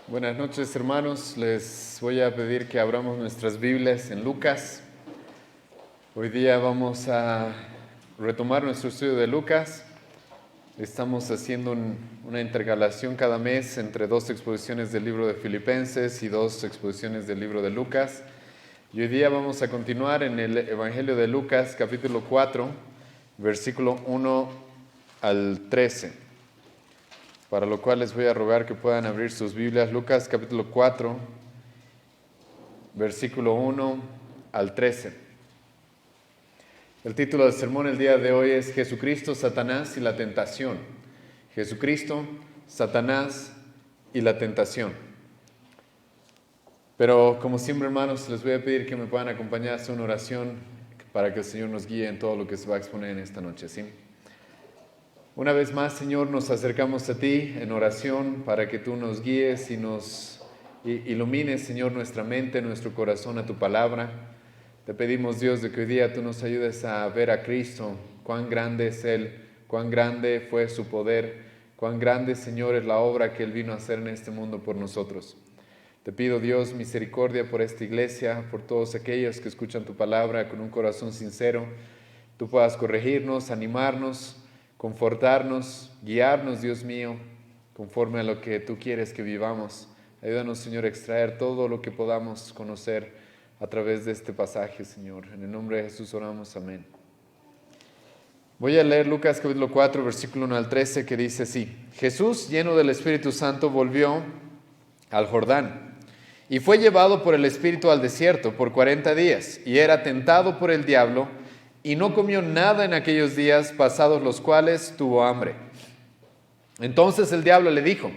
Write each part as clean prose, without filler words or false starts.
Buenas noches, hermanos. Les voy a pedir que abramos nuestras Biblias en Lucas. Hoy día vamos a retomar nuestro estudio de Lucas. Estamos haciendo una intercalación cada mes entre dos exposiciones del libro de Filipenses y dos exposiciones del libro de Lucas. Y hoy día vamos a continuar en el Evangelio de Lucas, capítulo 4, versículo 1 al 13. Para lo cual les voy a rogar que puedan abrir sus Biblias. Lucas capítulo 4, versículo 1 al 13. El título del sermón el día de hoy es Jesucristo, Satanás y la tentación. Jesucristo, Satanás y la tentación. Pero como siempre, hermanos, les voy a pedir que me puedan acompañar a hacer una oración para que el Señor nos guíe en todo lo que se va a exponer en esta noche, ¿sí? Una vez más, Señor, nos acercamos a ti en oración para que tú nos guíes y nos ilumines, Señor, nuestra mente, nuestro corazón a tu palabra. Te pedimos, Dios, de que hoy día tú nos ayudes a ver a Cristo, cuán grande es Él, cuán grande fue su poder, cuán grande, Señor, es la obra que Él vino a hacer en este mundo por nosotros. Te pido, Dios, misericordia por esta iglesia, por todos aquellos que escuchan tu palabra con un corazón sincero. Tú puedas corregirnos, animarnos, confortarnos, guiarnos, Dios mío, conforme a lo que tú quieres que vivamos. Ayúdanos, Señor, a extraer todo lo que podamos conocer a través de este pasaje, Señor. En el nombre de Jesús oramos, amén. Voy a leer Lucas capítulo 4, versículo 1 al 13, que dice así: Jesús, lleno del Espíritu Santo, volvió al Jordán y fue llevado por el Espíritu al desierto por 40 días, y era tentado por el diablo, y no comió nada en aquellos días, pasados los cuales tuvo hambre. Entonces el diablo le dijo: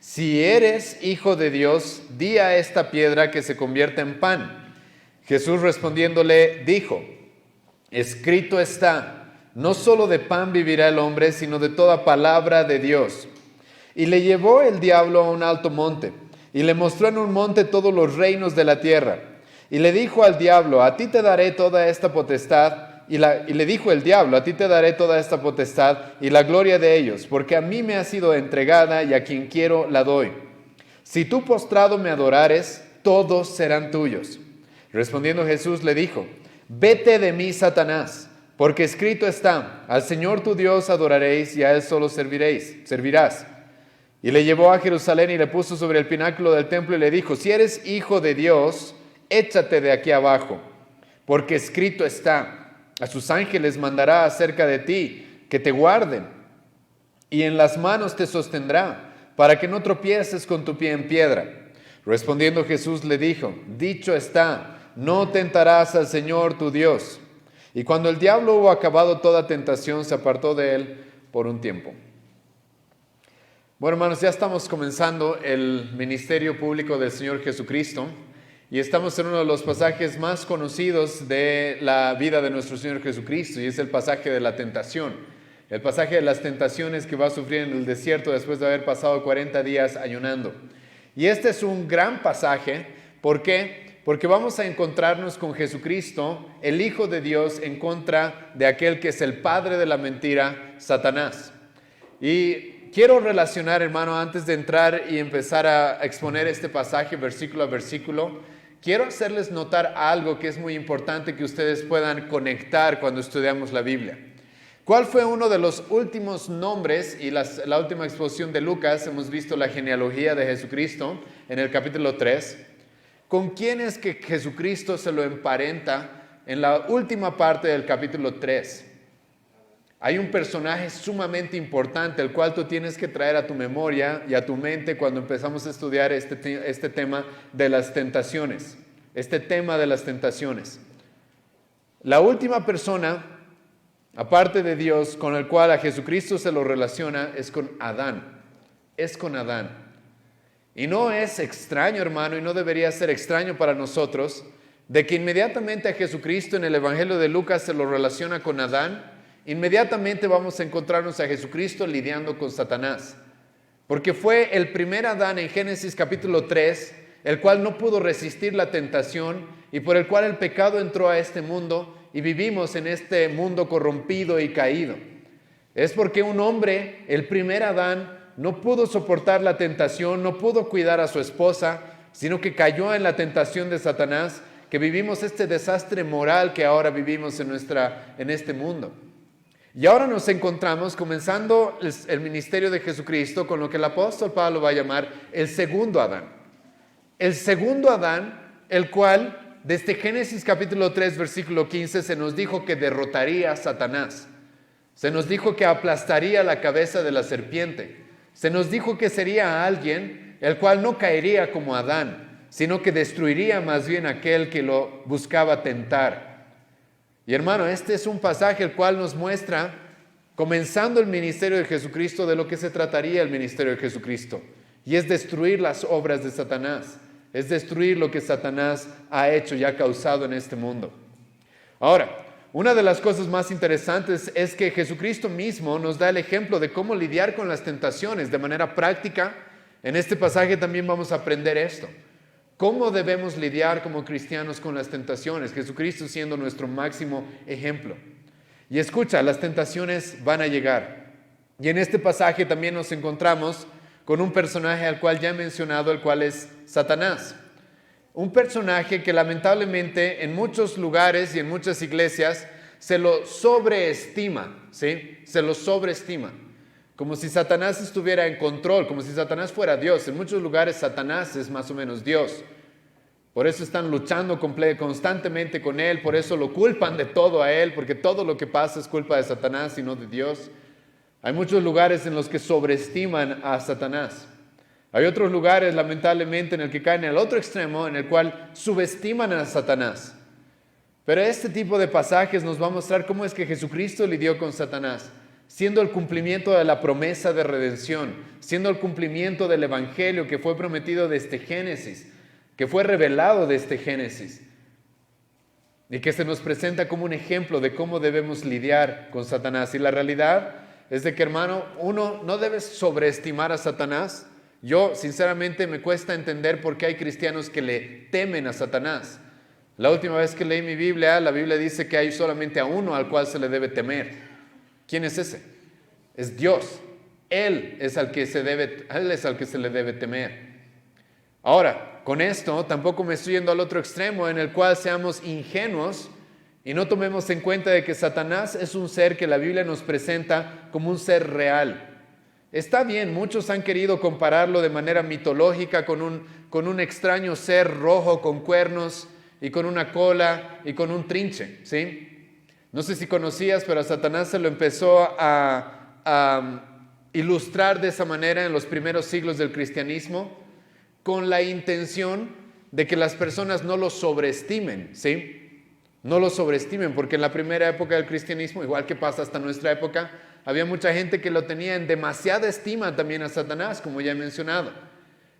si eres hijo de Dios, di a esta piedra que se convierta en pan. Jesús respondiéndole dijo: escrito está, no solo de pan vivirá el hombre, sino de toda palabra de Dios. Y le llevó el diablo a un alto monte, y le mostró en un monte todos los reinos de la tierra. Y le dijo al diablo: a ti te daré toda esta potestad. Y le dijo el diablo: a ti te daré toda esta potestad y la gloria de ellos, porque a mí me ha sido entregada y a quien quiero la doy. Si tú postrado me adorares, todos serán tuyos. Respondiendo Jesús le dijo: vete de mí, Satanás, porque escrito está, al Señor tu Dios adoraréis y a Él solo servirás. Y le llevó a Jerusalén y le puso sobre el pináculo del templo y le dijo: si eres hijo de Dios, échate de aquí abajo, porque escrito está, a sus ángeles mandará acerca de ti, que te guarden, y en las manos te sostendrá, para que no tropieces con tu pie en piedra. Respondiendo Jesús le dijo: dicho está, no tentarás al Señor tu Dios. Y cuando el diablo hubo acabado toda tentación, se apartó de él por un tiempo. Bueno, hermanos, ya estamos comenzando el ministerio público del Señor Jesucristo. Y estamos en uno de los pasajes más conocidos de la vida de nuestro Señor Jesucristo, y es el pasaje de la tentación. El pasaje de las tentaciones que va a sufrir en el desierto después de haber pasado 40 días ayunando. Y este es un gran pasaje. ¿Por qué? Porque vamos a encontrarnos con Jesucristo, el Hijo de Dios, en contra de aquel que es el padre de la mentira, Satanás. Y quiero relacionar, hermano, antes de entrar y empezar a exponer este pasaje versículo a versículo, quiero hacerles notar algo que es muy importante que ustedes puedan conectar cuando estudiamos la Biblia. ¿Cuál fue uno de los últimos nombres? Y la última exposición de Lucas, hemos visto la genealogía de Jesucristo en el capítulo 3. ¿Con quién es que Jesucristo se lo emparenta en la última parte del capítulo 3? Hay un personaje sumamente importante, el cual tú tienes que traer a tu memoria y a tu mente cuando empezamos a estudiar este tema de las tentaciones. Este tema de las tentaciones. La última persona, aparte de Dios, con el cual a Jesucristo se lo relaciona, es con Adán. Es con Adán. Y no es extraño, hermano, y no debería ser extraño para nosotros, de que inmediatamente a Jesucristo en el Evangelio de Lucas se lo relaciona con Adán. Inmediatamente vamos a encontrarnos a Jesucristo lidiando con Satanás, porque fue el primer Adán en Génesis capítulo 3, el cual no pudo resistir la tentación y por el cual el pecado entró a este mundo y vivimos en este mundo corrompido y caído. Es porque un hombre, el primer Adán, no pudo soportar la tentación, no pudo cuidar a su esposa, sino que cayó en la tentación de Satanás, que vivimos este desastre moral que ahora vivimos en este mundo. Y ahora nos encontramos comenzando el ministerio de Jesucristo con lo que el apóstol Pablo va a llamar el segundo Adán. El segundo Adán, el cual desde Génesis capítulo 3 versículo 15 se nos dijo que derrotaría a Satanás. Se nos dijo que aplastaría la cabeza de la serpiente. Se nos dijo que sería alguien el cual no caería como Adán, sino que destruiría más bien aquel que lo buscaba tentar. Y hermano, este es un pasaje el cual nos muestra, comenzando el ministerio de Jesucristo, de lo que se trataría el ministerio de Jesucristo. Y es destruir las obras de Satanás. Es destruir lo que Satanás ha hecho y ha causado en este mundo. Ahora, una de las cosas más interesantes es que Jesucristo mismo nos da el ejemplo de cómo lidiar con las tentaciones de manera práctica. En este pasaje también vamos a aprender esto. ¿Cómo debemos lidiar como cristianos con las tentaciones? Jesucristo siendo nuestro máximo ejemplo. Y escucha, las tentaciones van a llegar. Y en este pasaje también nos encontramos con un personaje al cual ya he mencionado, el cual es Satanás. Un personaje que lamentablemente en muchos lugares y en muchas iglesias se lo sobreestima, ¿sí? Se lo sobreestima. Como si Satanás estuviera en control, como si Satanás fuera Dios. En muchos lugares Satanás es más o menos Dios. Por eso están luchando constantemente con él, por eso lo culpan de todo a él, porque todo lo que pasa es culpa de Satanás y no de Dios. Hay muchos lugares en los que sobreestiman a Satanás. Hay otros lugares, lamentablemente, en el que caen en el otro extremo, en el cual subestiman a Satanás. Pero este tipo de pasajes nos va a mostrar cómo es que Jesucristo lidió con Satanás, siendo el cumplimiento de la promesa de redención, siendo el cumplimiento del evangelio que fue prometido desde Génesis, que fue revelado desde Génesis, y que se nos presenta como un ejemplo de cómo debemos lidiar con Satanás. Y la realidad es de que, hermano, uno no debe sobreestimar a Satanás. Yo, sinceramente, me cuesta entender por qué hay cristianos que le temen a Satanás. La última vez que leí mi Biblia, la Biblia dice que hay solamente a uno al cual se le debe temer. ¿Quién es ese? Es Dios. Él es al que se le debe temer. Ahora, con esto tampoco me estoy yendo al otro extremo en el cual seamos ingenuos y no tomemos en cuenta de que Satanás es un ser que la Biblia nos presenta como un ser real. Está bien, muchos han querido compararlo de manera mitológica con un extraño ser rojo con cuernos y con una cola y con un trinche, ¿sí? No sé si conocías, pero a Satanás se lo empezó a ilustrar de esa manera en los primeros siglos del cristianismo, con la intención de que las personas no lo sobreestimen, ¿sí? No lo sobreestimen, porque en la primera época del cristianismo, igual que pasa hasta nuestra época, había mucha gente que lo tenía en demasiada estima también a Satanás, como ya he mencionado.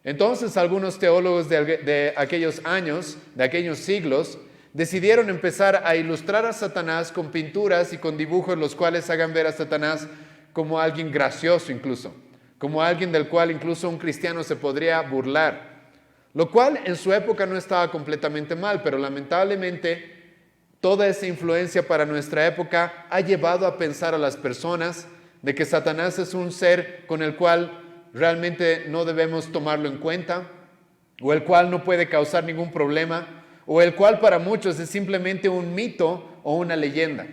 Entonces, algunos teólogos de aquellos años, de aquellos siglos, decidieron empezar a ilustrar a Satanás con pinturas y con dibujos los cuales hagan ver a Satanás como alguien gracioso incluso, como alguien del cual incluso un cristiano se podría burlar, lo cual en su época no estaba completamente mal, pero lamentablemente toda esa influencia para nuestra época ha llevado a pensar a las personas de que Satanás es un ser con el cual realmente no debemos tomarlo en cuenta, o el cual no puede causar ningún problema, o el cual para muchos es simplemente un mito o una leyenda.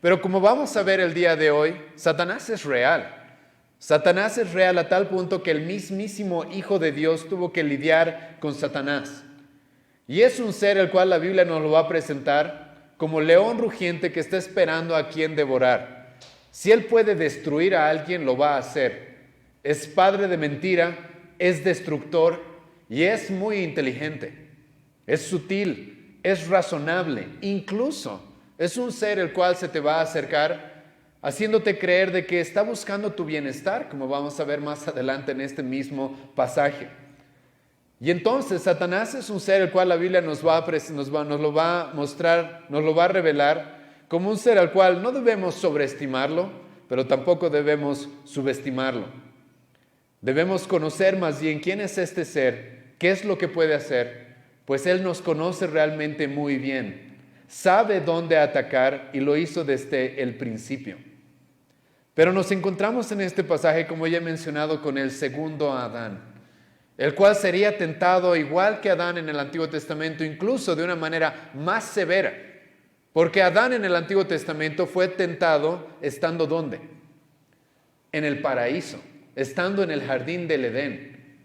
Pero como vamos a ver el día de hoy, Satanás es real. Satanás es real a tal punto que el mismísimo Hijo de Dios tuvo que lidiar con Satanás. Y es un ser el cual la Biblia nos lo va a presentar como león rugiente que está esperando a quien devorar. Si él puede destruir a alguien, lo va a hacer. Es padre de mentira, es destructor y es muy inteligente. Es sutil, es razonable, incluso es un ser el cual se te va a acercar haciéndote creer de que está buscando tu bienestar, como vamos a ver más adelante en este mismo pasaje. Y entonces Satanás es un ser el cual la Biblia nos lo va a mostrar, nos lo va a revelar como un ser al cual no debemos sobreestimarlo, pero tampoco debemos subestimarlo. Debemos conocer más bien quién es este ser, qué es lo que puede hacer, pues Él nos conoce realmente muy bien, sabe dónde atacar y lo hizo desde el principio. Pero nos encontramos en este pasaje, como ya he mencionado, con el segundo Adán, el cual sería tentado igual que Adán en el Antiguo Testamento, incluso de una manera más severa. Porque Adán en el Antiguo Testamento fue tentado estando ¿dónde? En el paraíso, estando en el jardín del Edén.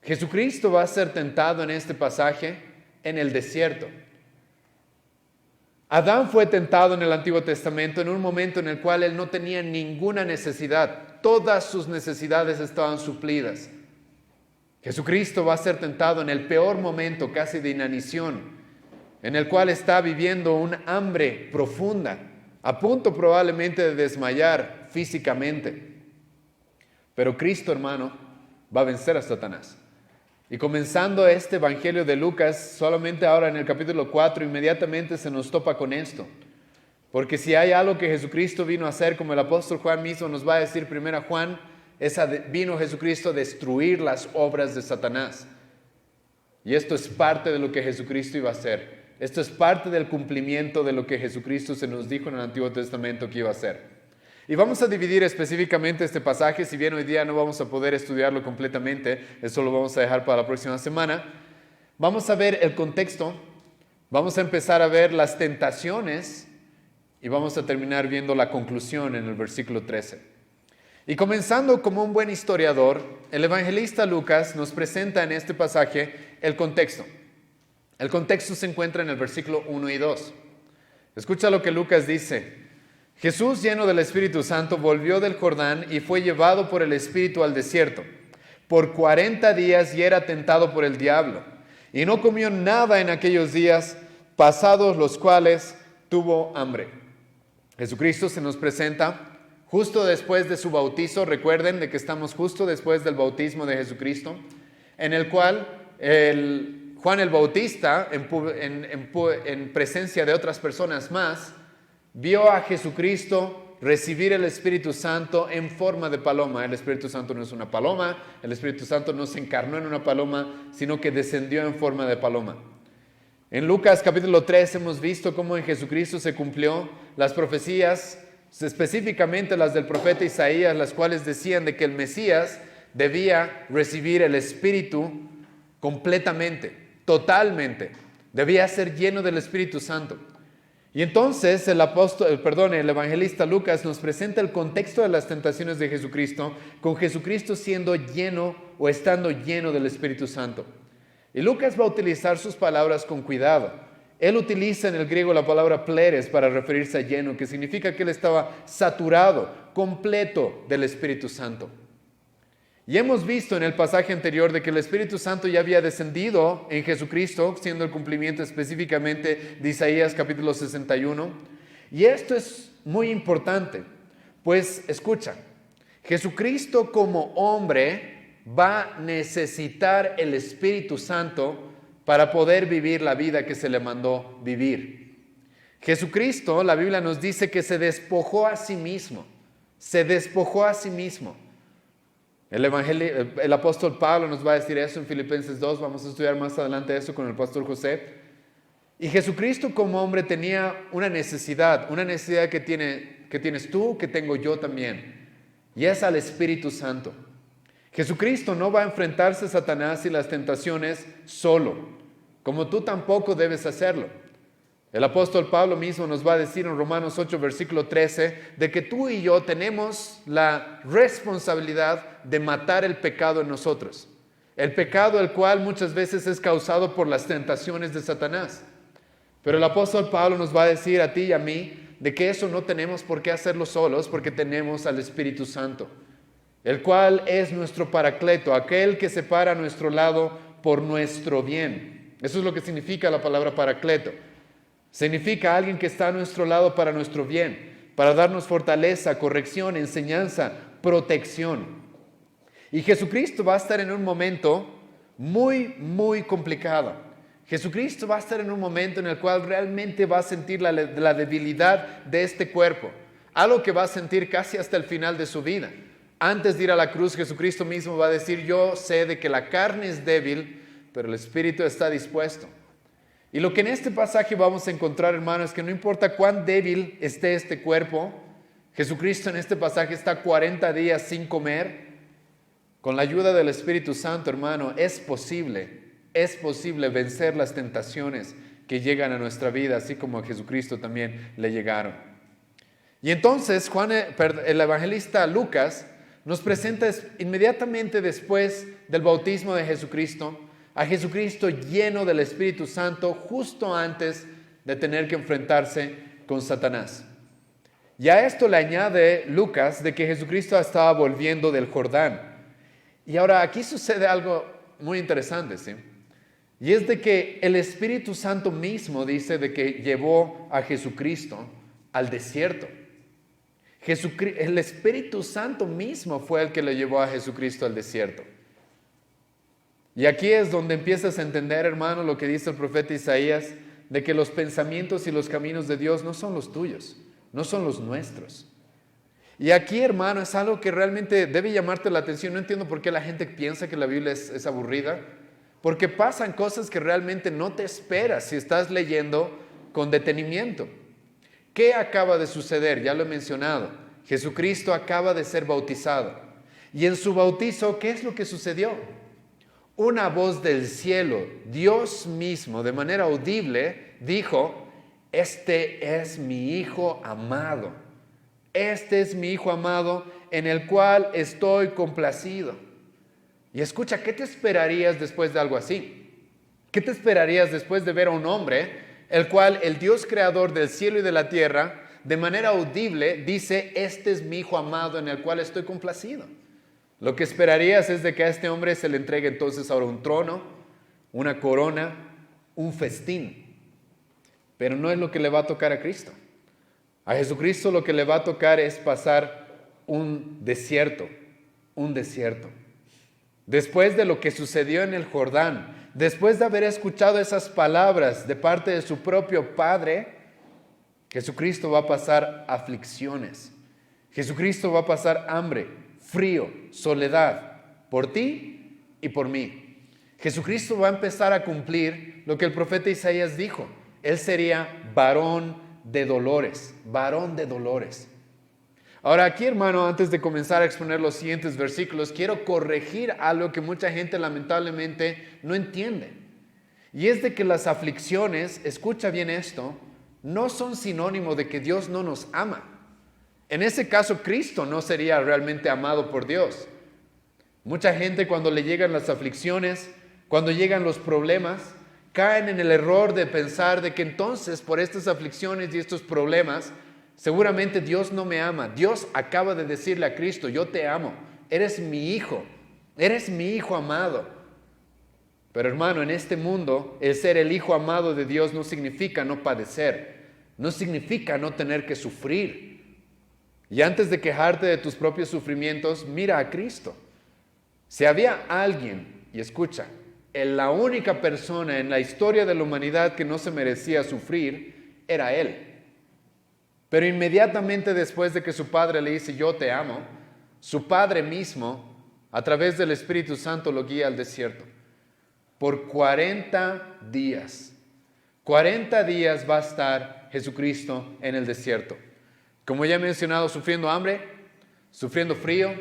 Jesucristo va a ser tentado en este pasaje en el desierto. Adán fue tentado en el Antiguo Testamento en un momento en el cual él no tenía ninguna necesidad. Todas sus necesidades estaban suplidas. Jesucristo va a ser tentado en el peor momento, casi de inanición, en el cual está viviendo un hambre profunda, a punto probablemente de desmayar físicamente. Pero Cristo, hermano, va a vencer a Satanás. Y comenzando este Evangelio de Lucas, solamente ahora en el capítulo 4, inmediatamente se nos topa con esto. Porque si hay algo que Jesucristo vino a hacer, como el apóstol Juan mismo nos va a decir, 1 Juan, vino Jesucristo a destruir las obras de Satanás. Y esto es parte de lo que Jesucristo iba a hacer. Esto es parte del cumplimiento de lo que Jesucristo se nos dijo en el Antiguo Testamento que iba a hacer. Y vamos a dividir específicamente este pasaje, si bien hoy día no vamos a poder estudiarlo completamente, eso lo vamos a dejar para la próxima semana. Vamos a ver el contexto, vamos a empezar a ver las tentaciones y vamos a terminar viendo la conclusión en el versículo 13. Y comenzando como un buen historiador, el evangelista Lucas nos presenta en este pasaje el contexto. El contexto se encuentra en el versículo 1 y 2. Escucha lo que Lucas dice. Jesús, lleno del Espíritu Santo, volvió del Jordán y fue llevado por el Espíritu al desierto por 40 días y era tentado por el diablo. Y no comió nada en aquellos días, pasados los cuales tuvo hambre. Jesucristo se nos presenta justo después de su bautizo. Recuerden de que estamos justo después del bautismo de Jesucristo, en el cual Juan el Bautista, en presencia de otras personas más, vio a Jesucristo recibir el Espíritu Santo en forma de paloma. El Espíritu Santo no es una paloma, el Espíritu Santo no se encarnó en una paloma, sino que descendió en forma de paloma. En Lucas capítulo 3 hemos visto cómo en Jesucristo se cumplió las profecías, específicamente las del profeta Isaías, las cuales decían de que el Mesías debía recibir el Espíritu completamente, totalmente, debía ser lleno del Espíritu Santo. Y entonces el evangelista Lucas nos presenta el contexto de las tentaciones de Jesucristo, con Jesucristo siendo lleno o estando lleno del Espíritu Santo. Y Lucas va a utilizar sus palabras con cuidado. Él utiliza en el griego la palabra pleres para referirse a lleno, que significa que él estaba saturado, completo del Espíritu Santo. Y hemos visto en el pasaje anterior de que el Espíritu Santo ya había descendido en Jesucristo, siendo el cumplimiento específicamente de Isaías capítulo 61. Y esto es muy importante, pues escucha, Jesucristo como hombre va a necesitar el Espíritu Santo para poder vivir la vida que se le mandó vivir. Jesucristo, la Biblia nos dice que se despojó a sí mismo, se despojó a sí mismo. El apóstol Pablo nos va a decir eso en Filipenses 2, vamos a estudiar más adelante eso con el pastor José. Y Jesucristo como hombre tenía una necesidad que tienes tú, que tengo yo también, y es al Espíritu Santo. Jesucristo no va a enfrentarse a Satanás y las tentaciones solo, como tú tampoco debes hacerlo. El apóstol Pablo mismo nos va a decir en Romanos 8, versículo 13, de que tú y yo tenemos la responsabilidad de matar el pecado en nosotros. El pecado el cual muchas veces es causado por las tentaciones de Satanás. Pero el apóstol Pablo nos va a decir a ti y a mí de que eso no tenemos por qué hacerlo solos, porque tenemos al Espíritu Santo, el cual es nuestro paracleto, aquel que se para a nuestro lado por nuestro bien. Eso es lo que significa la palabra paracleto. Significa alguien que está a nuestro lado para nuestro bien, para darnos fortaleza, corrección, enseñanza, protección. Y Jesucristo va a estar en un momento muy, muy complicado. Jesucristo va a estar en un momento en el cual realmente va a sentir la debilidad de este cuerpo, algo que va a sentir casi hasta el final de su vida. Antes de ir a la cruz, Jesucristo mismo va a decir, yo sé de que la carne es débil, pero el espíritu está dispuesto. Y lo que en este pasaje vamos a encontrar, hermanos, es que no importa cuán débil esté este cuerpo, Jesucristo en este pasaje está 40 días sin comer. Con la ayuda del Espíritu Santo, hermano, es posible vencer las tentaciones que llegan a nuestra vida, así como a Jesucristo también le llegaron. Y entonces el evangelista Lucas nos presenta inmediatamente después del bautismo de Jesucristo, a Jesucristo lleno del Espíritu Santo, justo antes de tener que enfrentarse con Satanás. Y a esto le añade Lucas de que Jesucristo estaba volviendo del Jordán. Y ahora aquí sucede algo muy interesante, ¿sí? Y es de que el Espíritu Santo mismo dice de que llevó a Jesucristo al desierto. El Espíritu Santo mismo fue el que le llevó a Jesucristo al desierto. Y aquí es donde empiezas a entender, hermano, lo que dice el profeta Isaías, de que los pensamientos y los caminos de Dios no son los tuyos, no son los nuestros. Y aquí, hermano, es algo que realmente debe llamarte la atención. No entiendo por qué la gente piensa que la Biblia es aburrida, porque pasan cosas que realmente no te esperas si estás leyendo con detenimiento. ¿Qué acaba de suceder? Ya lo he mencionado. Jesucristo acaba de ser bautizado. Y en su bautizo, ¿qué es lo que sucedió? Una voz del cielo, Dios mismo, de manera audible, dijo: este es mi Hijo amado. Este es mi Hijo amado en el cual estoy complacido. Y escucha, ¿qué te esperarías después de algo así? ¿Qué te esperarías después de ver a un hombre, el cual el Dios creador del cielo y de la tierra, de manera audible, dice: este es mi Hijo amado en el cual estoy complacido? Lo que esperarías es de que a este hombre se le entregue entonces ahora un trono, una corona, un festín. Pero no es lo que le va a tocar a Cristo. A Jesucristo lo que le va a tocar es pasar un desierto. Después de lo que sucedió en el Jordán, después de haber escuchado esas palabras de parte de su propio Padre, Jesucristo va a pasar aflicciones. Jesucristo va a pasar hambre, frío, soledad, por ti y por mí. Jesucristo va a empezar a cumplir lo que el profeta Isaías dijo. Él sería varón de dolores, varón de dolores. Ahora aquí, hermano, antes de comenzar a exponer los siguientes versículos, quiero corregir algo que mucha gente lamentablemente no entiende. Y es de que las aflicciones, escucha bien esto, no son sinónimo de que Dios no nos ama. En ese caso, Cristo no sería realmente amado por Dios. Mucha gente, cuando le llegan las aflicciones, cuando llegan los problemas, caen en el error de pensar de que entonces por estas aflicciones y estos problemas, seguramente Dios no me ama. Dios acaba de decirle a Cristo: yo te amo, eres mi hijo amado. Pero hermano, en este mundo, el ser el hijo amado de Dios no significa no padecer, no significa no tener que sufrir. Y antes de quejarte de tus propios sufrimientos, mira a Cristo. Si había alguien, y escucha, la única persona en la historia de la humanidad que no se merecía sufrir, era Él. Pero inmediatamente después de que su Padre le dice: yo te amo, su Padre mismo, a través del Espíritu Santo, lo guía al desierto. Por 40 días. 40 días va a estar Jesucristo en el desierto. Como ya he mencionado, sufriendo hambre, sufriendo frío,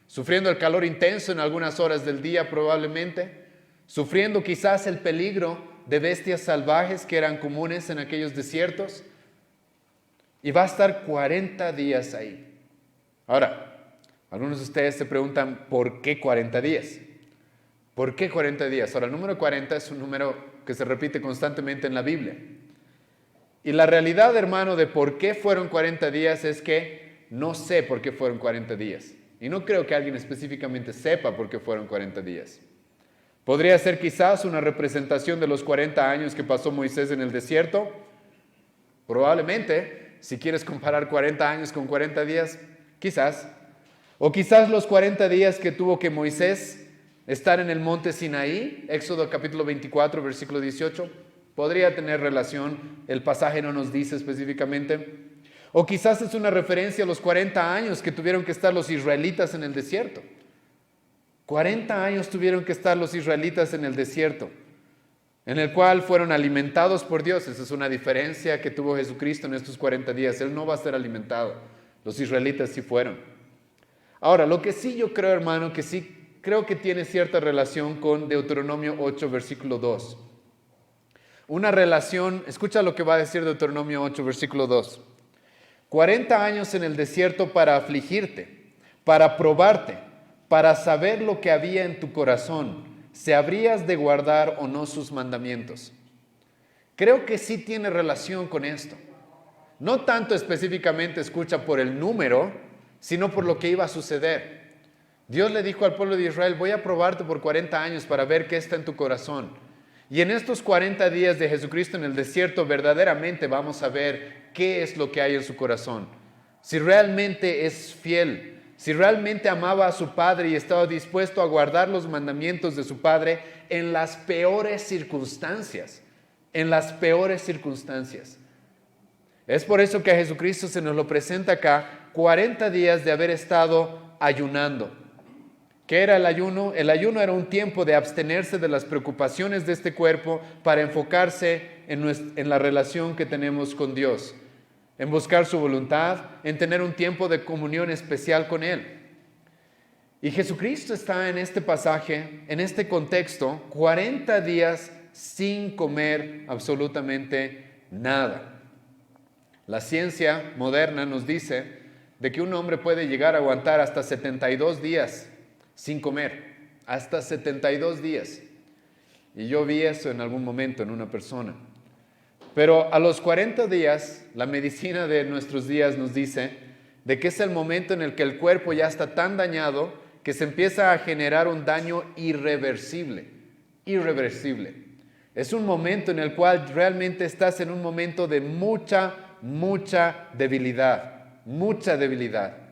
sufriendo el calor intenso en algunas horas del día probablemente, sufriendo quizás el peligro de bestias salvajes que eran comunes en aquellos desiertos. Y va a estar 40 días ahí. Ahora, algunos de ustedes se preguntan: ¿por qué 40 días? ¿Por qué 40 días? Ahora, el número 40 es un número que se repite constantemente en la Biblia. Y la realidad, hermano, de por qué fueron 40 días es que no sé por qué fueron 40 días. Y no creo que alguien específicamente sepa por qué fueron 40 días. Podría ser quizás una representación de los 40 años que pasó Moisés en el desierto. Probablemente, si quieres comparar 40 años con 40 días, quizás. O quizás los 40 días que tuvo que Moisés estar en el monte Sinaí, Éxodo capítulo 24, versículo 18, podría tener relación, el pasaje no nos dice específicamente. O quizás es una referencia a los 40 años que tuvieron que estar los israelitas en el desierto. 40 años tuvieron que estar los israelitas en el desierto, en el cual fueron alimentados por Dios. Esa es una diferencia que tuvo Jesucristo en estos 40 días. Él no va a ser alimentado. Los israelitas sí fueron. Ahora, lo que sí yo creo, hermano, que sí creo que tiene cierta relación con Deuteronomio 8, versículo 2. Una relación, escucha lo que va a decir Deuteronomio 8, versículo 2. 40 años en el desierto para afligirte, para probarte, para saber lo que había en tu corazón, si habrías de guardar o no sus mandamientos. Creo que sí tiene relación con esto. No tanto específicamente, escucha, por el número, sino por lo que iba a suceder. Dios le dijo al pueblo de Israel, voy a probarte por 40 años para ver qué está en tu corazón. Y en estos 40 días de Jesucristo en el desierto, verdaderamente vamos a ver qué es lo que hay en su corazón. Si realmente es fiel, si realmente amaba a su Padre y estaba dispuesto a guardar los mandamientos de su Padre en las peores circunstancias. En las peores circunstancias. Es por eso que a Jesucristo se nos lo presenta acá, 40 días de haber estado ayunando. ¿Qué era el ayuno? El ayuno era un tiempo de abstenerse de las preocupaciones de este cuerpo para enfocarse en la relación que tenemos con Dios, en buscar su voluntad, en tener un tiempo de comunión especial con Él. Y Jesucristo está en este pasaje, en este contexto, 40 días sin comer absolutamente nada. La ciencia moderna nos dice de que un hombre puede llegar a aguantar hasta 72 días sin comer, hasta 72 días. Y yo vi eso en algún momento en una persona. Pero a los 40 días, la medicina de nuestros días nos dice de que es el momento en el que el cuerpo ya está tan dañado que se empieza a generar un daño irreversible. Irreversible. Es un momento en el cual realmente estás en un momento de mucha debilidad. Mucha debilidad.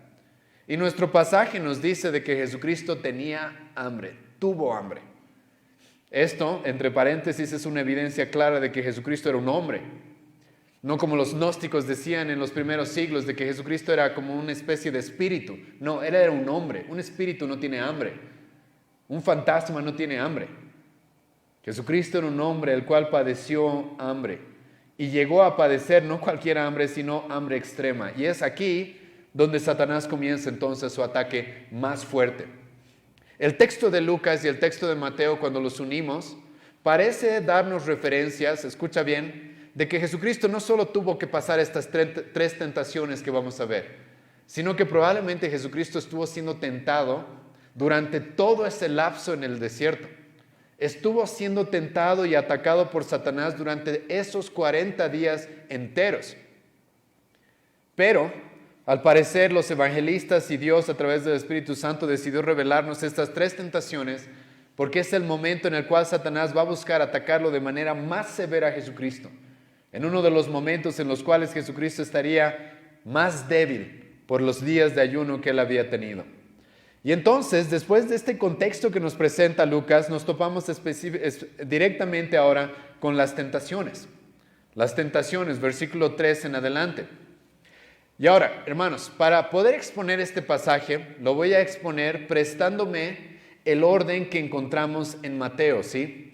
Y nuestro pasaje nos dice de que Jesucristo tenía hambre, tuvo hambre. Esto, entre paréntesis, es una evidencia clara de que Jesucristo era un hombre. No como los gnósticos decían en los primeros siglos de que Jesucristo era como una especie de espíritu. No, él era un hombre. Un espíritu no tiene hambre. Un fantasma no tiene hambre. Jesucristo era un hombre el cual padeció hambre. Y llegó a padecer no cualquier hambre, sino hambre extrema. Y es aquí donde Satanás comienza entonces su ataque más fuerte. El texto de Lucas y el texto de Mateo, cuando los unimos, parece darnos referencias, escucha bien, de que Jesucristo no solo tuvo que pasar estas tres tentaciones que vamos a ver, sino que probablemente Jesucristo estuvo siendo tentado durante todo ese lapso en el desierto. Estuvo siendo tentado y atacado por Satanás durante esos 40 días enteros. Pero al parecer, los evangelistas y Dios a través del Espíritu Santo decidió revelarnos estas tres tentaciones porque es el momento en el cual Satanás va a buscar atacarlo de manera más severa a Jesucristo. En uno de los momentos en los cuales Jesucristo estaría más débil por los días de ayuno que él había tenido. Y entonces, después de este contexto que nos presenta Lucas, nos topamos directamente ahora con las tentaciones. Las tentaciones, versículo 3 en adelante. Y ahora, hermanos, para poder exponer este pasaje, lo voy a exponer prestándome el orden que encontramos en Mateo, ¿sí?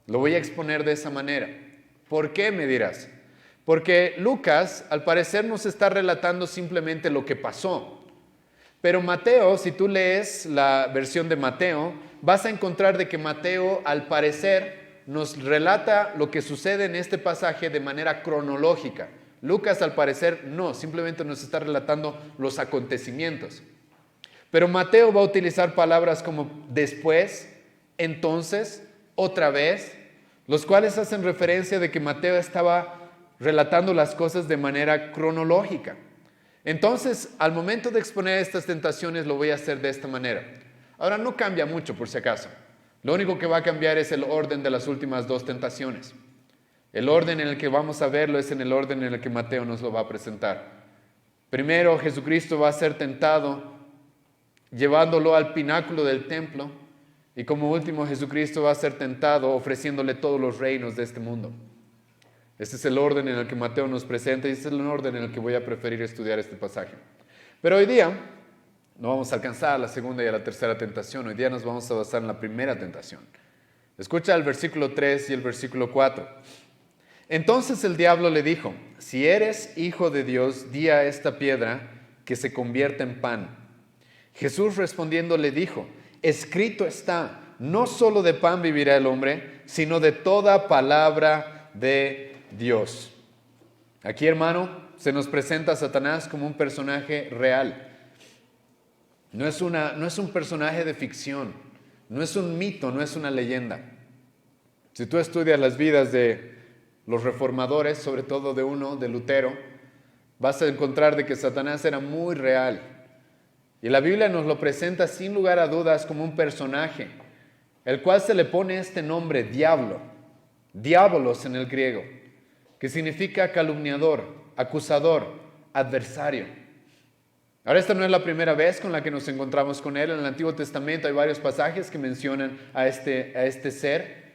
Lo voy a exponer de esa manera. ¿Por qué, me dirás? Porque Lucas, al parecer, nos está relatando simplemente lo que pasó. Pero Mateo, si tú lees la versión de Mateo, vas a encontrar de que Mateo, al parecer, nos relata lo que sucede en este pasaje de manera cronológica. Lucas, al parecer, no, simplemente nos está relatando los acontecimientos. Pero Mateo va a utilizar palabras como después, entonces, otra vez, los cuales hacen referencia de que Mateo estaba relatando las cosas de manera cronológica. Entonces, al momento de exponer estas tentaciones, lo voy a hacer de esta manera. Ahora, no cambia mucho, por si acaso. Lo único que va a cambiar es el orden de las últimas dos tentaciones. El orden en el que vamos a verlo es en el orden en el que Mateo nos lo va a presentar. Primero, Jesucristo va a ser tentado llevándolo al pináculo del templo y como último, Jesucristo va a ser tentado ofreciéndole todos los reinos de este mundo. Este es el orden en el que Mateo nos presenta y este es el orden en el que voy a preferir estudiar este pasaje. Pero hoy día no vamos a alcanzar la segunda y a la tercera tentación. Hoy día nos vamos a basar en la primera tentación. Escucha el versículo 3 y el versículo 4. Entonces el diablo le dijo, si eres hijo de Dios, di a esta piedra que se convierta en pan. Jesús respondiendo le dijo, escrito está, no solo de pan vivirá el hombre, sino de toda palabra de Dios. Aquí, hermano, se nos presenta a Satanás como un personaje real. No es un personaje de ficción, no es un mito, no es una leyenda. Si tú estudias las vidas de los reformadores, sobre todo de Lutero, vas a encontrar de que Satanás era muy real. Y la Biblia nos lo presenta sin lugar a dudas como un personaje, el cual se le pone este nombre, diablo, diabolos en el griego, que significa calumniador, acusador, adversario. Ahora, esta no es la primera vez con la que nos encontramos con él. En el Antiguo Testamento hay varios pasajes que mencionan a este ser.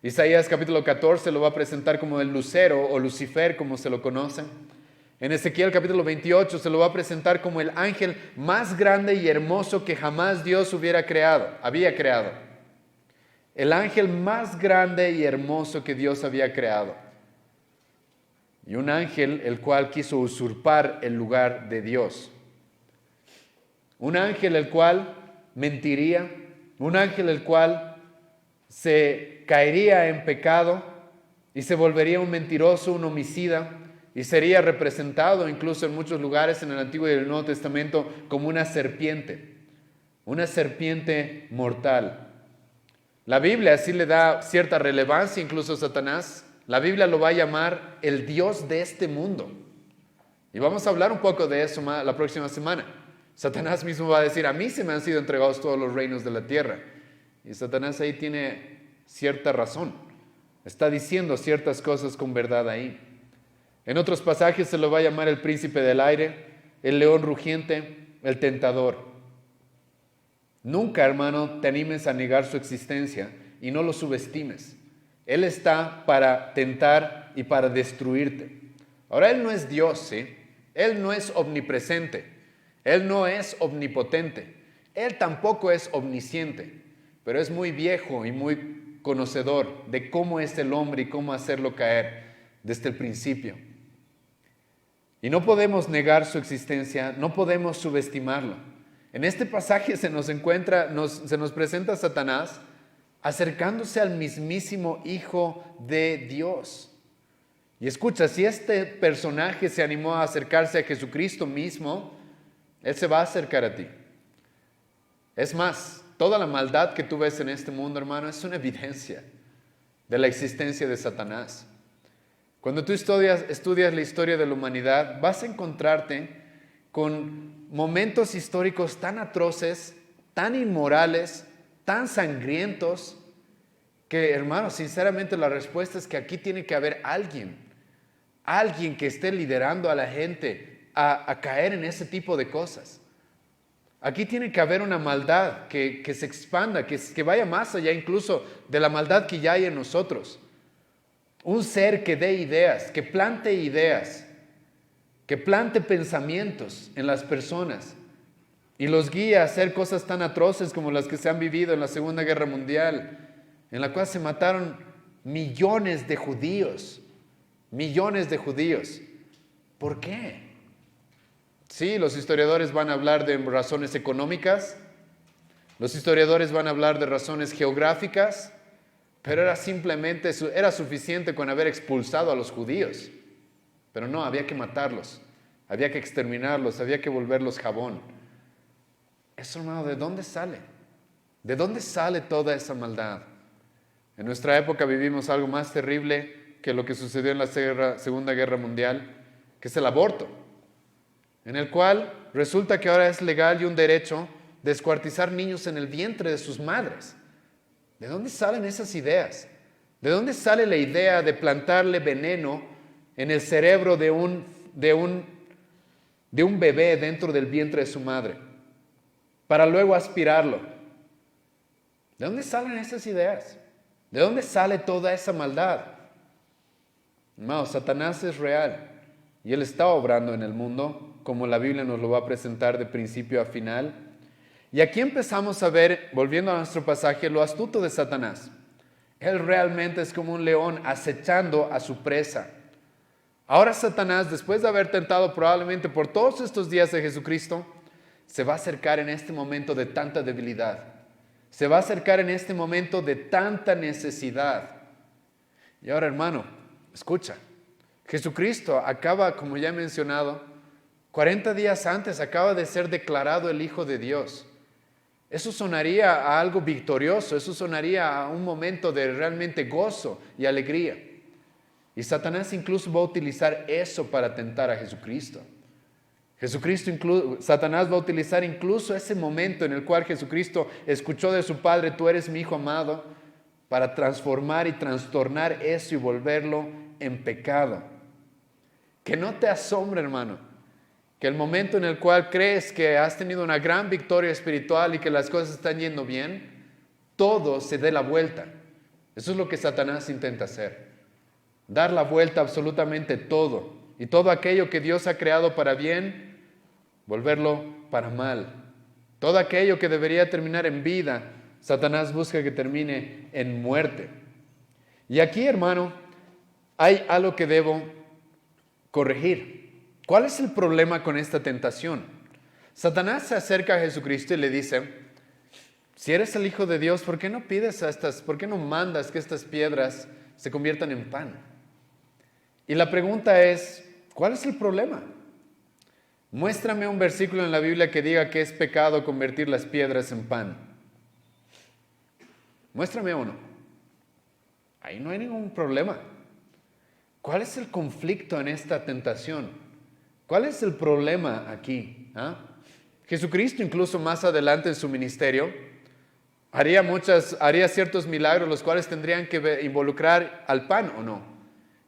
Isaías capítulo 14 lo va a presentar como el lucero o Lucifer, como se lo conocen. En Ezequiel capítulo 28 se lo va a presentar como el ángel más grande y hermoso que jamás Dios había creado. El ángel más grande y hermoso que Dios había creado. Y un ángel el cual quiso usurpar el lugar de Dios. Un ángel el cual mentiría, un ángel el cual se caería en pecado y se volvería un mentiroso, un homicida, y sería representado incluso en muchos lugares en el Antiguo y el Nuevo Testamento como una serpiente mortal. La Biblia así le da cierta relevancia incluso a Satanás. La Biblia lo va a llamar el Dios de este mundo. Y vamos a hablar un poco de eso la próxima semana. Satanás mismo va a decir, a mí se me han sido entregados todos los reinos de la tierra. Y Satanás ahí tiene cierta razón. Está diciendo ciertas cosas con verdad ahí. En otros pasajes se lo va a llamar el príncipe del aire, el león rugiente, el tentador. Nunca, hermano, te animes a negar su existencia y no lo subestimes. Él está para tentar y para destruirte. Ahora, Él no es Dios, ¿sí? Él no es omnipresente. Él no es omnipotente. Él tampoco es omnisciente, pero es muy viejo y muy conocedor de cómo es el hombre y cómo hacerlo caer desde el principio. Y no podemos negar su existencia, no podemos subestimarlo. En este pasaje se nos presenta a Satanás acercándose al mismísimo Hijo de Dios. Y escucha, si este personaje se animó a acercarse a Jesucristo mismo, Él se va a acercar a ti. Es más, toda la maldad que tú ves en este mundo, hermano, es una evidencia de la existencia de Satanás. Cuando tú estudias la historia de la humanidad, vas a encontrarte con momentos históricos tan atroces, tan inmorales, tan sangrientos, que, hermano, sinceramente la respuesta es que aquí tiene que haber alguien que esté liderando a la gente a caer en ese tipo de cosas. Aquí tiene que haber una maldad que se expanda, que vaya más allá incluso de la maldad que ya hay en nosotros. Un ser que dé ideas, que plante pensamientos en las personas y los guíe a hacer cosas tan atroces como las que se han vivido en la Segunda Guerra Mundial, en la cual se mataron millones de judíos. ¿Por qué? Sí, los historiadores van a hablar de razones económicas, los historiadores van a hablar de razones geográficas, pero era suficiente con haber expulsado a los judíos. Pero no, había que matarlos, había que exterminarlos, había que volverlos jabón. Eso, hermano, ¿de dónde sale? ¿De dónde sale toda esa maldad? En nuestra época vivimos algo más terrible que lo que sucedió en la Segunda Guerra Mundial, que es el aborto, en el cual resulta que ahora es legal y un derecho descuartizar niños en el vientre de sus madres. ¿De dónde salen esas ideas? ¿De dónde sale la idea de plantarle veneno en el cerebro de un bebé dentro del vientre de su madre para luego aspirarlo? ¿De dónde salen esas ideas? ¿De dónde sale toda esa maldad? No, Satanás es real y él está obrando en el mundo, como la Biblia nos lo va a presentar de principio a final. Y aquí empezamos a ver, volviendo a nuestro pasaje, lo astuto de Satanás. Él realmente es como un león acechando a su presa. Ahora Satanás, después de haber tentado probablemente por todos estos días de Jesucristo, se va a acercar en este momento de tanta debilidad. Se va a acercar en este momento de tanta necesidad. Y ahora, hermano, escucha. Jesucristo acaba, como ya he mencionado, 40 días antes acaba de ser declarado el Hijo de Dios. Eso sonaría a algo victorioso, eso sonaría a un momento de realmente gozo y alegría. Y Satanás incluso va a utilizar eso para tentar a Jesucristo. Satanás va a utilizar incluso ese momento en el cual Jesucristo escuchó de su Padre, tú eres mi Hijo amado, para transformar y trastornar eso y volverlo en pecado. Que no te asombre, hermano, que el momento en el cual crees que has tenido una gran victoria espiritual y que las cosas están yendo bien, todo se dé la vuelta. Eso es lo que Satanás intenta hacer. Dar la vuelta a absolutamente todo. Y todo aquello que Dios ha creado para bien, volverlo para mal. Todo aquello que debería terminar en vida, Satanás busca que termine en muerte. Y aquí, hermano, hay algo que debo corregir. ¿Cuál es el problema con esta tentación? Satanás se acerca a Jesucristo y le dice, si eres el Hijo de Dios, ¿por qué no por qué no mandas que estas piedras se conviertan en pan? Y la pregunta es, ¿cuál es el problema? Muéstrame un versículo en la Biblia que diga que es pecado convertir las piedras en pan. Muéstrame uno. Ahí no hay ningún problema. ¿Cuál es el conflicto en esta tentación? ¿Cuál es el problema aquí? Jesucristo incluso más adelante en su ministerio haría ciertos milagros los cuales tendrían que involucrar al pan o no.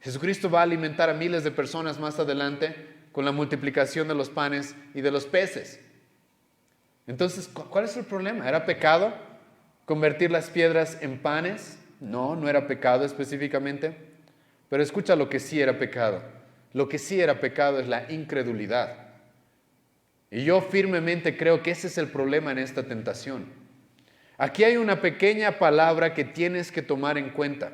Jesucristo va a alimentar a miles de personas más adelante con la multiplicación de los panes y de los peces. Entonces, ¿cuál es el problema? ¿Era pecado convertir las piedras en panes? No, no era pecado específicamente. Pero escucha lo que sí era pecado. Lo que sí era pecado es la incredulidad. Y yo firmemente creo que ese es el problema en esta tentación. Aquí hay una pequeña palabra que tienes que tomar en cuenta.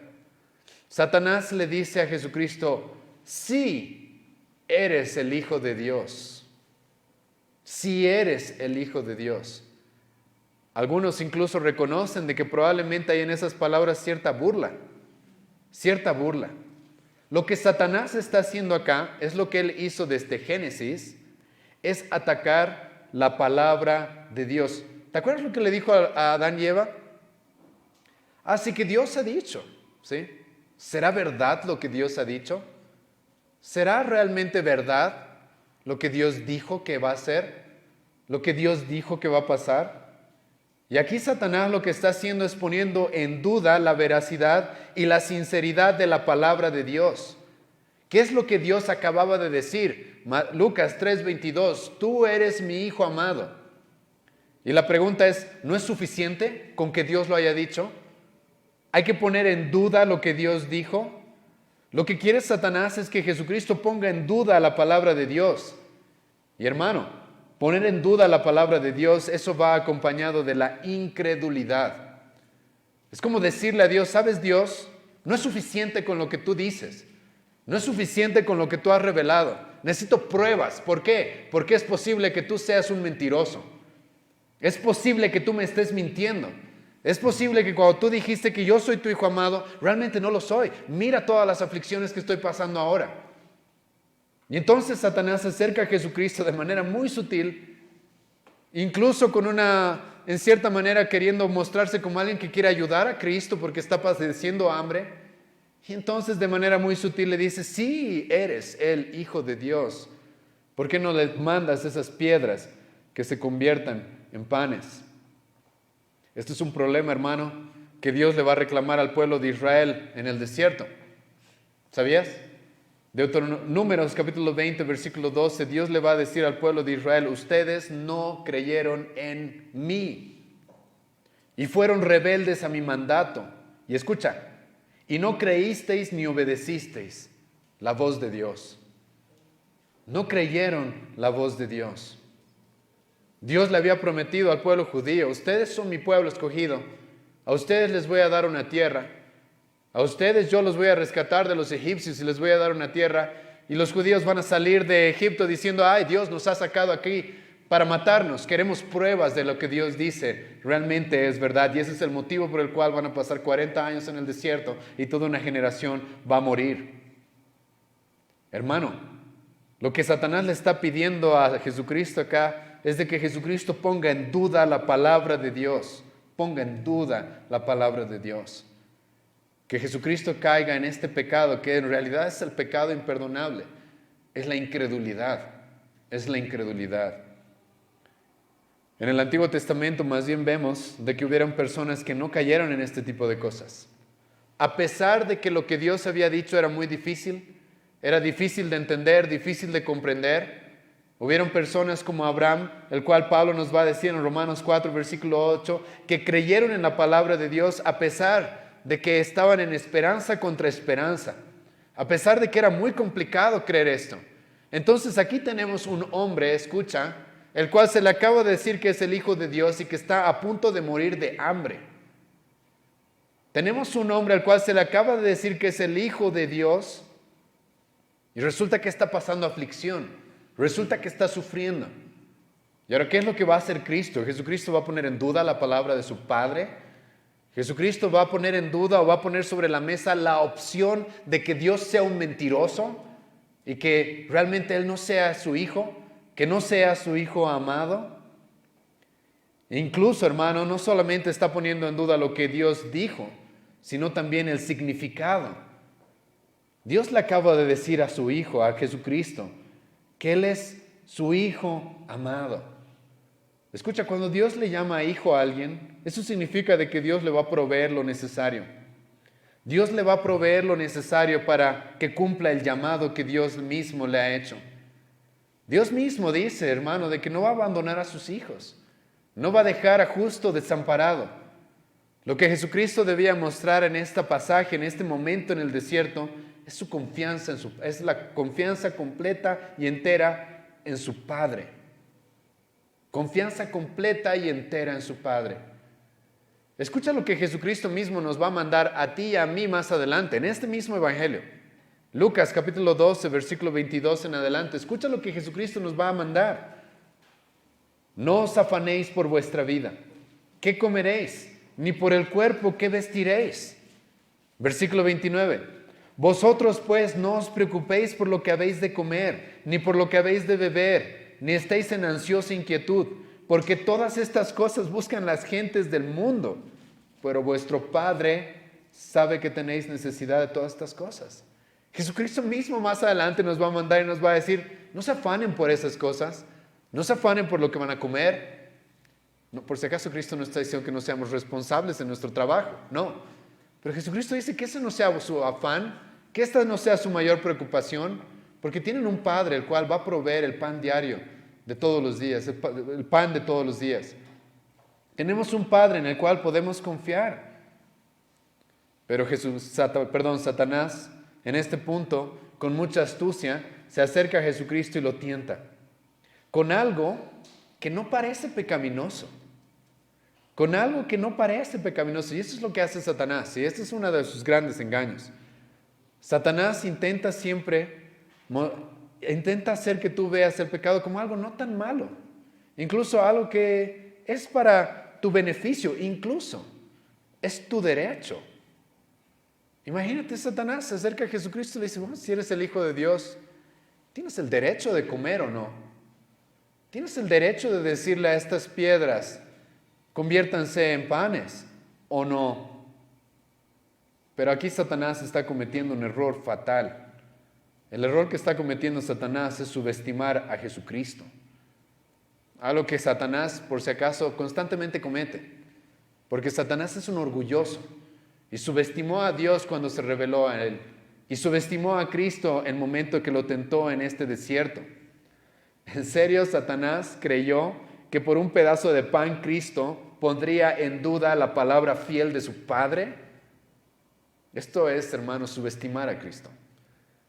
Satanás le dice a Jesucristo, sí eres el Hijo de Dios. Sí eres el Hijo de Dios. Algunos incluso reconocen de que probablemente hay en esas palabras cierta burla. Cierta burla. Lo que Satanás está haciendo acá es lo que él hizo desde Génesis, es atacar la palabra de Dios. ¿Te acuerdas lo que le dijo a Adán y Eva? Así que Dios ha dicho, ¿sí? ¿Será verdad lo que Dios ha dicho? ¿Será realmente verdad lo que Dios dijo que va a ser? ¿Lo que Dios dijo que va a pasar? Y aquí Satanás lo que está haciendo es poniendo en duda la veracidad y la sinceridad de la palabra de Dios. ¿Qué es lo que Dios acababa de decir? Lucas 3:22, tú eres mi Hijo amado. Y la pregunta es, ¿no es suficiente con que Dios lo haya dicho? ¿Hay que poner en duda lo que Dios dijo? Lo que quiere Satanás es que Jesucristo ponga en duda la palabra de Dios. Y hermano, poner en duda la palabra de Dios, eso va acompañado de la incredulidad. Es como decirle a Dios, ¿sabes Dios? No es suficiente con lo que tú dices. No es suficiente con lo que tú has revelado. Necesito pruebas. ¿Por qué? Porque es posible que tú seas un mentiroso. Es posible que tú me estés mintiendo. Es posible que cuando tú dijiste que yo soy tu Hijo amado, realmente no lo soy. Mira todas las aflicciones que estoy pasando ahora. Y entonces Satanás se acerca a Jesucristo de manera muy sutil, incluso en cierta manera queriendo mostrarse como alguien que quiere ayudar a Cristo porque está padeciendo hambre. Y entonces de manera muy sutil le dice, sí, eres el Hijo de Dios. ¿Por qué no le mandas esas piedras que se conviertan en panes? Esto es un problema, hermano, que Dios le va a reclamar al pueblo de Israel en el desierto. ¿Sabías? Números capítulo 20, versículo 12, Dios le va a decir al pueblo de Israel, ustedes no creyeron en mí y fueron rebeldes a mi mandato. Y escucha, y no creísteis ni obedecisteis la voz de Dios. No creyeron la voz de Dios. Dios le había prometido al pueblo judío, ustedes son mi pueblo escogido, a ustedes les voy a dar una tierra. A ustedes yo los voy a rescatar de los egipcios y les voy a dar una tierra. Y los judíos van a salir de Egipto diciendo, ay, Dios nos ha sacado aquí para matarnos. Queremos pruebas de lo que Dios dice realmente es verdad. Y ese es el motivo por el cual van a pasar 40 años en el desierto y toda una generación va a morir. Hermano, lo que Satanás le está pidiendo a Jesucristo acá es de que Jesucristo ponga en duda la palabra de Dios. Ponga en duda la palabra de Dios. Que Jesucristo caiga en este pecado, que en realidad es el pecado imperdonable. Es la incredulidad. Es la incredulidad. En el Antiguo Testamento más bien vemos de que hubieron personas que no cayeron en este tipo de cosas. A pesar de que lo que Dios había dicho era muy difícil, era difícil de entender, difícil de comprender, hubieron personas como Abraham, el cual Pablo nos va a decir en Romanos 4, versículo 8, que creyeron en la palabra de Dios a pesar de que estaban en esperanza contra esperanza, a pesar de que era muy complicado creer esto. Entonces aquí tenemos un hombre, escucha, el cual se le acaba de decir que es el Hijo de Dios y que está a punto de morir de hambre. Tenemos un hombre al cual se le acaba de decir que es el Hijo de Dios y resulta que está pasando aflicción, resulta que está sufriendo. ¿Y ahora qué es lo que va a hacer Cristo? ¿Jesucristo va a poner en duda la palabra de su Padre? ¿Jesucristo va a poner en duda o va a poner sobre la mesa la opción de que Dios sea un mentiroso y que realmente Él no sea su Hijo? Que no sea su Hijo amado. Incluso, hermano, no solamente está poniendo en duda lo que Dios dijo, sino también el significado. Dios le acaba de decir a su Hijo, a Jesucristo, que Él es su Hijo amado. Escucha, cuando Dios le llama hijo a alguien, eso significa de que Dios le va a proveer lo necesario. Dios le va a proveer lo necesario para que cumpla el llamado que Dios mismo le ha hecho. Dios mismo dice, hermano, de que no va a abandonar a sus hijos. No va a dejar a justo desamparado. Lo que Jesucristo debía mostrar en este pasaje, en este momento en el desierto, es su confianza, es la confianza completa y entera en su Padre. Confianza completa y entera en su Padre. Escucha lo que Jesucristo mismo nos va a mandar a ti y a mí más adelante, en este mismo Evangelio. Lucas capítulo 12, versículo 22 en adelante. Escucha lo que Jesucristo nos va a mandar. No os afanéis por vuestra vida. ¿Qué comeréis? Ni por el cuerpo, ¿qué vestiréis? Versículo 29. Vosotros pues no os preocupéis por lo que habéis de comer, ni por lo que habéis de beber, ni estéis en ansiosa inquietud, porque todas estas cosas buscan las gentes del mundo, pero vuestro Padre sabe que tenéis necesidad de todas estas cosas. Jesucristo mismo más adelante nos va a mandar y nos va a decir, no se afanen por esas cosas, no se afanen por lo que van a comer. No, por si acaso Cristo no está diciendo que no seamos responsables en nuestro trabajo, no. Pero Jesucristo dice que ese no sea su afán, que esta no sea su mayor preocupación, porque tienen un Padre el cual va a proveer el pan diario de todos los días, el pan de todos los días. Tenemos un Padre en el cual podemos confiar. Pero Satanás, en este punto, con mucha astucia, se acerca a Jesucristo y lo tienta con algo que no parece pecaminoso. Con algo que no parece pecaminoso. Y eso es lo que hace Satanás. Y este es uno de sus grandes engaños. Satanás intenta hacer que tú veas el pecado como algo no tan malo. Incluso algo que es para tu beneficio. Incluso es tu derecho. Imagínate, Satanás se acerca a Jesucristo y le dice, bueno, si eres el Hijo de Dios, ¿tienes el derecho de comer o no? ¿Tienes el derecho de decirle a estas piedras, conviértanse en panes o no? Pero aquí Satanás está cometiendo un error fatal. El error que está cometiendo Satanás es subestimar a Jesucristo. Algo que Satanás, por si acaso, constantemente comete. Porque Satanás es un orgulloso. Y subestimó a Dios cuando se reveló a Él. Y subestimó a Cristo en el momento que lo tentó en este desierto. ¿En serio Satanás creyó que por un pedazo de pan Cristo pondría en duda la palabra fiel de su Padre? Esto es, hermanos, subestimar a Cristo.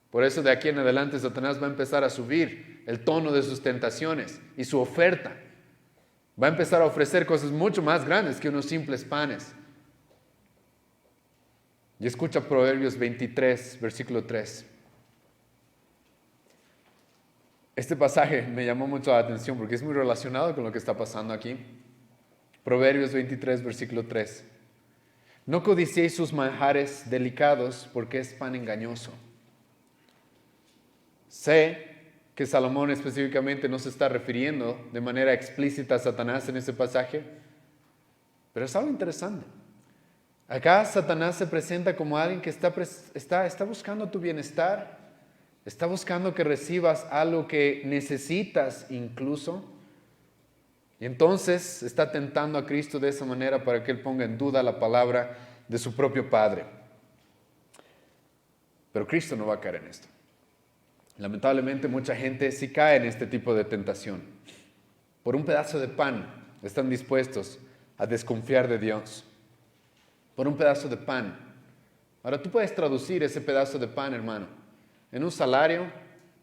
Por eso de aquí en adelante Satanás va a empezar a subir el tono de sus tentaciones y su oferta. Va a empezar a ofrecer cosas mucho más grandes que unos simples panes. Y escucha Proverbios 23, versículo 3. Este pasaje me llamó mucho la atención porque es muy relacionado con lo que está pasando aquí. Proverbios 23, versículo 3. No codiciéis sus manjares delicados porque es pan engañoso. Sé que Salomón específicamente no se está refiriendo de manera explícita a Satanás en ese pasaje, pero es algo interesante. Acá Satanás se presenta como alguien que está buscando tu bienestar, está buscando que recibas algo que necesitas incluso, y entonces está tentando a Cristo de esa manera para que Él ponga en duda la palabra de su propio Padre. Pero Cristo no va a caer en esto. Lamentablemente mucha gente sí cae en este tipo de tentación. Por un pedazo de pan están dispuestos a desconfiar de Dios. Por un pedazo de pan. Ahora tú puedes traducir ese pedazo de pan, hermano, en un salario,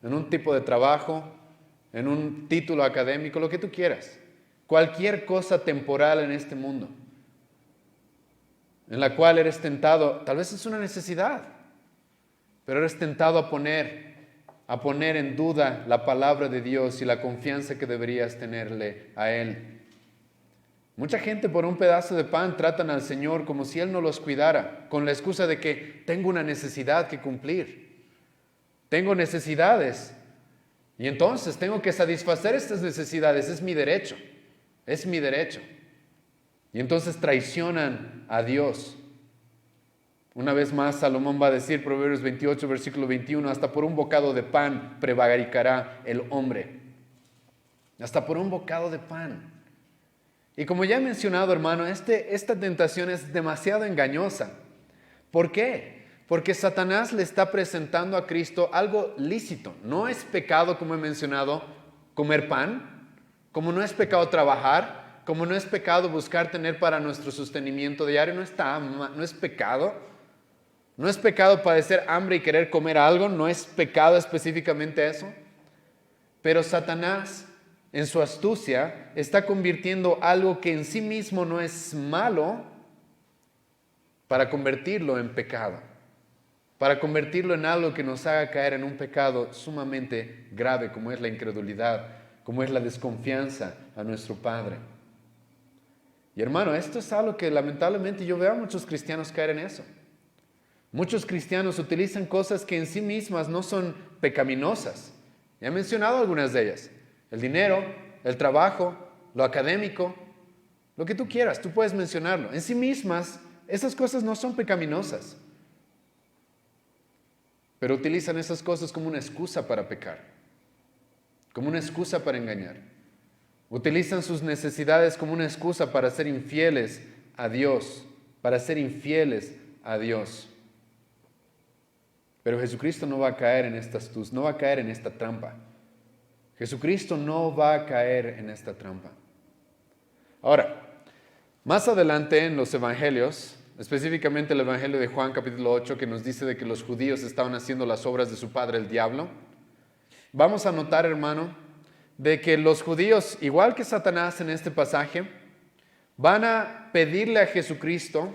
en un tipo de trabajo, en un título académico, lo que tú quieras. Cualquier cosa temporal en este mundo en la cual eres tentado, tal vez es una necesidad, pero eres tentado a poner en duda la palabra de Dios y la confianza que deberías tenerle a Él. Mucha gente por un pedazo de pan tratan al Señor como si Él no los cuidara, con la excusa de que tengo una necesidad que cumplir. Tengo necesidades y entonces tengo que satisfacer estas necesidades, es mi derecho, es mi derecho. Y entonces traicionan a Dios. Una vez más, Salomón va a decir, Proverbios 28, versículo 21, hasta por un bocado de pan prevaricará el hombre. Hasta por un bocado de pan. Y como ya he mencionado, hermano, esta tentación es demasiado engañosa. ¿Por qué? Porque Satanás le está presentando a Cristo algo lícito. No es pecado, como he mencionado, comer pan, como no es pecado trabajar, como no es pecado buscar tener para nuestro sostenimiento diario, no es pecado. No es pecado padecer hambre y querer comer algo, no es pecado específicamente eso. Pero Satanás, en su astucia, está convirtiendo algo que en sí mismo no es malo para convertirlo en pecado. Para convertirlo en algo que nos haga caer en un pecado sumamente grave, como es la incredulidad, como es la desconfianza a nuestro Padre. Y hermano, esto es algo que lamentablemente yo veo a muchos cristianos caer en eso. Muchos cristianos utilizan cosas que en sí mismas no son pecaminosas. Ya he mencionado algunas de ellas. El dinero, el trabajo, lo académico, lo que tú quieras, tú puedes mencionarlo. En sí mismas, esas cosas no son pecaminosas. Pero utilizan esas cosas como una excusa para pecar, como una excusa para engañar. Utilizan sus necesidades como una excusa para ser infieles a Dios, para ser infieles a Dios. Pero Jesucristo no va a caer en esta astucia, no va a caer en esta trampa. Jesucristo no va a caer en esta trampa. Ahora, más adelante en los evangelios, específicamente el evangelio de Juan capítulo 8, que nos dice de que los judíos estaban haciendo las obras de su padre el diablo, vamos a notar, hermano, de que los judíos, igual que Satanás en este pasaje, van a pedirle a Jesucristo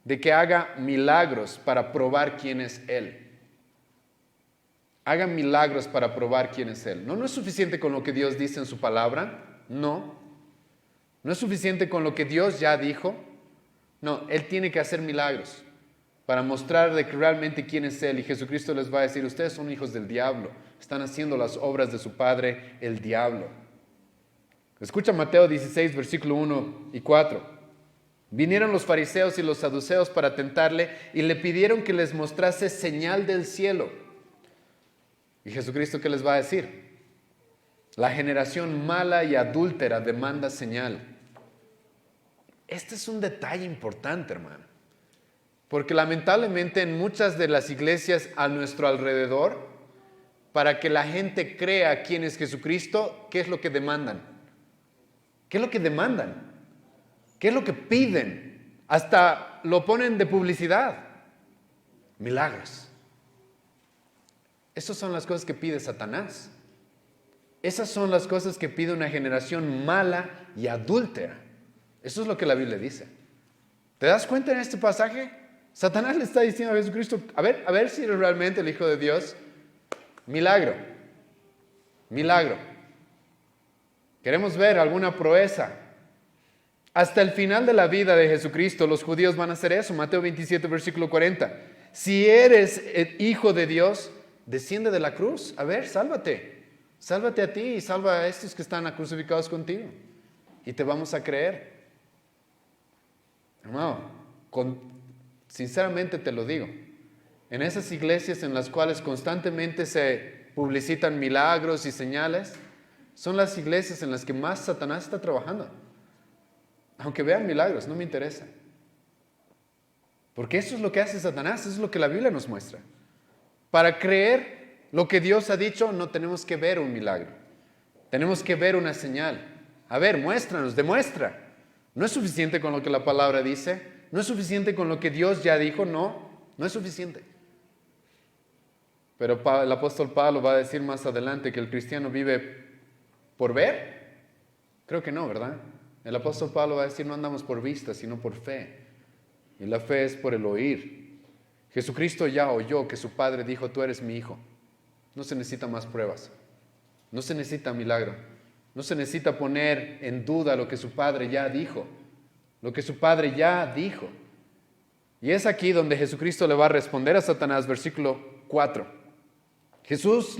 de que haga milagros para probar quién es Él. Hagan milagros para probar quién es Él. No es suficiente con lo que Dios dice en su palabra, no. No es suficiente con lo que Dios ya dijo, no. Él tiene que hacer milagros para mostrar de que realmente quién es Él. Y Jesucristo les va a decir, ustedes son hijos del diablo, están haciendo las obras de su padre, el diablo. Escucha Mateo 16, versículo 1 y 4. Vinieron los fariseos y los saduceos para tentarle y le pidieron que les mostrase señal del cielo. ¿Y Jesucristo qué les va a decir? La generación mala y adúltera demanda señal. Este es un detalle importante, hermano. Porque lamentablemente en muchas de las iglesias a nuestro alrededor, para que la gente crea quién es Jesucristo, ¿qué es lo que demandan? ¿Qué es lo que demandan? ¿Qué es lo que piden? Hasta lo ponen de publicidad. Milagros. Esas son las cosas que pide Satanás. Esas son las cosas que pide una generación mala y adúltera. Eso es lo que la Biblia dice. ¿Te das cuenta en este pasaje? Satanás le está diciendo a Jesucristo, a ver si eres realmente el Hijo de Dios. Milagro. milagro. Queremos ver alguna proeza. Hasta el final de la vida de Jesucristo, los judíos van a hacer eso. Mateo 27, versículo 40. Si eres el hijo de Dios, desciende de la cruz. A ver, sálvate. Sálvate a ti y salva a estos que están crucificados contigo. Y te vamos a creer. Hermano, sinceramente te lo digo. En esas iglesias en las cuales constantemente se publicitan milagros y señales, son las iglesias en las que más Satanás está trabajando. Aunque vean milagros, no me interesa. Porque eso es lo que hace Satanás, eso es lo que la Biblia nos muestra. Para creer lo que Dios ha dicho, no tenemos que ver un milagro. Tenemos que ver una señal. A ver, muéstranos, demuestra. No es suficiente con lo que la palabra dice. No es suficiente con lo que Dios ya dijo. No es suficiente. Pero el apóstol Pablo va a decir más adelante que el cristiano vive por ver. Creo que no, ¿verdad? El apóstol Pablo va a decir, no andamos por vista, sino por fe. Y la fe es por el oír. Jesucristo ya oyó que su Padre dijo, tú eres mi Hijo. No se necesita más pruebas. No se necesita milagro. No se necesita poner en duda lo que su Padre ya dijo. Lo que su Padre ya dijo. Y es aquí donde Jesucristo le va a responder a Satanás, versículo 4. Jesús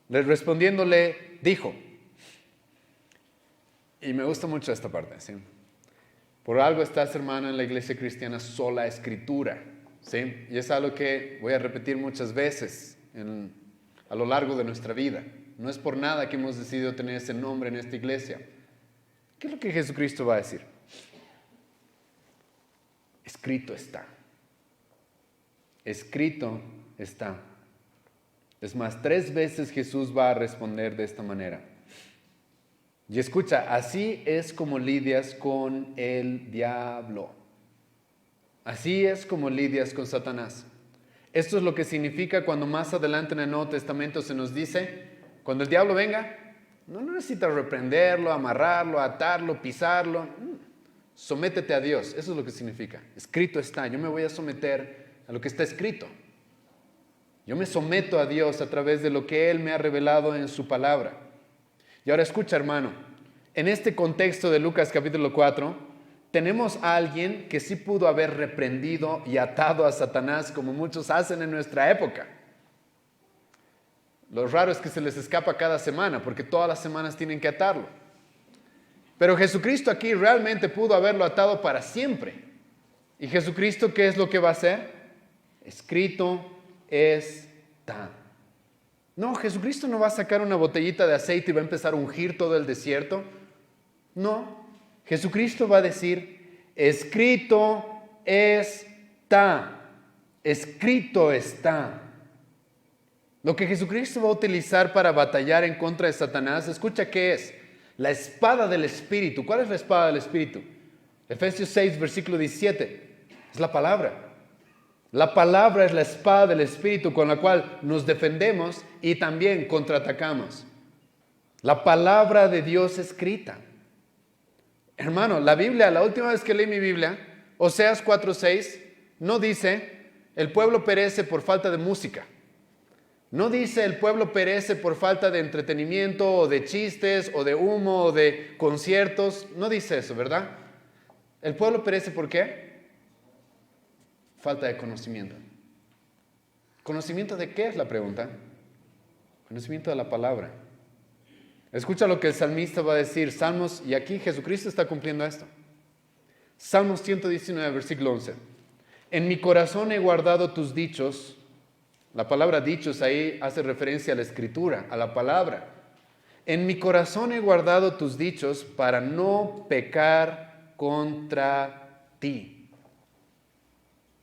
respondiéndole, dijo, y me gusta mucho esta parte, ¿sí? Por algo estás, hermano, en la iglesia cristiana sola escritura, ¿sí? Y es algo que voy a repetir muchas veces a lo largo de nuestra vida. No es por nada que hemos decidido tener ese nombre en esta iglesia. ¿Qué es lo que Jesucristo va a decir? Escrito está. Escrito está. Es más, 3 veces Jesús va a responder de esta manera. Y escucha, así es como lidias con el diablo. Así es como lidias con Satanás. Esto es lo que significa cuando más adelante en el Nuevo Testamento se nos dice, cuando el diablo venga, no necesitas reprenderlo, amarrarlo, atarlo, pisarlo. Sométete a Dios, eso es lo que significa. Escrito está, yo me voy a someter a lo que está escrito. Yo me someto a Dios a través de lo que Él me ha revelado en su palabra. Y ahora escucha, hermano, en este contexto de Lucas capítulo 4, tenemos a alguien que sí pudo haber reprendido y atado a Satanás como muchos hacen en nuestra época. Lo raro es que se les escapa cada semana, porque todas las semanas tienen que atarlo. Pero Jesucristo aquí realmente pudo haberlo atado para siempre. ¿Y Jesucristo qué es lo que va a hacer? Escrito está. No, Jesucristo no va a sacar una botellita de aceite y va a empezar a ungir todo el desierto. No, Jesucristo va a decir, escrito está. Escrito está. Lo que Jesucristo va a utilizar para batallar en contra de Satanás, escucha qué es. La espada del Espíritu. ¿Cuál es la espada del Espíritu? Efesios 6, versículo 17. Es la palabra. La palabra es la espada del Espíritu con la cual nos defendemos y también contraatacamos. La palabra de Dios escrita. Hermano, la Biblia, la última vez que leí mi Biblia, Oseas 4:6, no dice, el pueblo perece por falta de música. No dice, el pueblo perece por falta de entretenimiento o de chistes o de humo o de conciertos. No dice eso, ¿verdad? El pueblo perece ¿por qué? Falta de conocimiento. ¿Conocimiento de qué es la pregunta? Conocimiento de la palabra. Escucha lo que el salmista va a decir, Salmos, y aquí Jesucristo está cumpliendo esto. Salmos 119, versículo 11. En mi corazón he guardado tus dichos. La palabra dichos ahí hace referencia a la escritura, a la palabra. En mi corazón he guardado tus dichos para no pecar contra ti.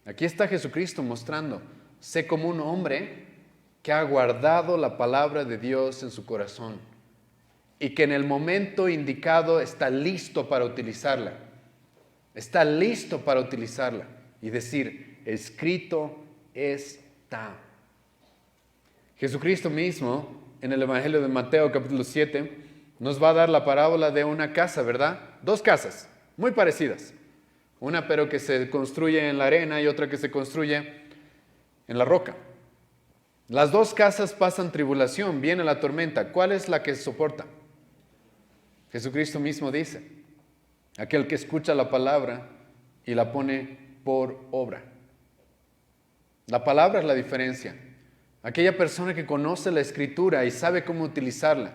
Aquí está Jesucristo mostrando, sé como un hombre que ha guardado la palabra de Dios en su corazón y que en el momento indicado está listo para utilizarla. Está listo para utilizarla y decir, escrito está. Jesucristo mismo, en el Evangelio de Mateo capítulo 7, nos va a dar la parábola de una casa, ¿verdad? 2 casas, muy parecidas. Una pero que se construye en la arena y otra que se construye en la roca. Las dos casas pasan tribulación, viene la tormenta. ¿Cuál es la que soporta? Jesucristo mismo dice, aquel que escucha la palabra y la pone por obra. La palabra es la diferencia. Aquella persona que conoce la Escritura y sabe cómo utilizarla.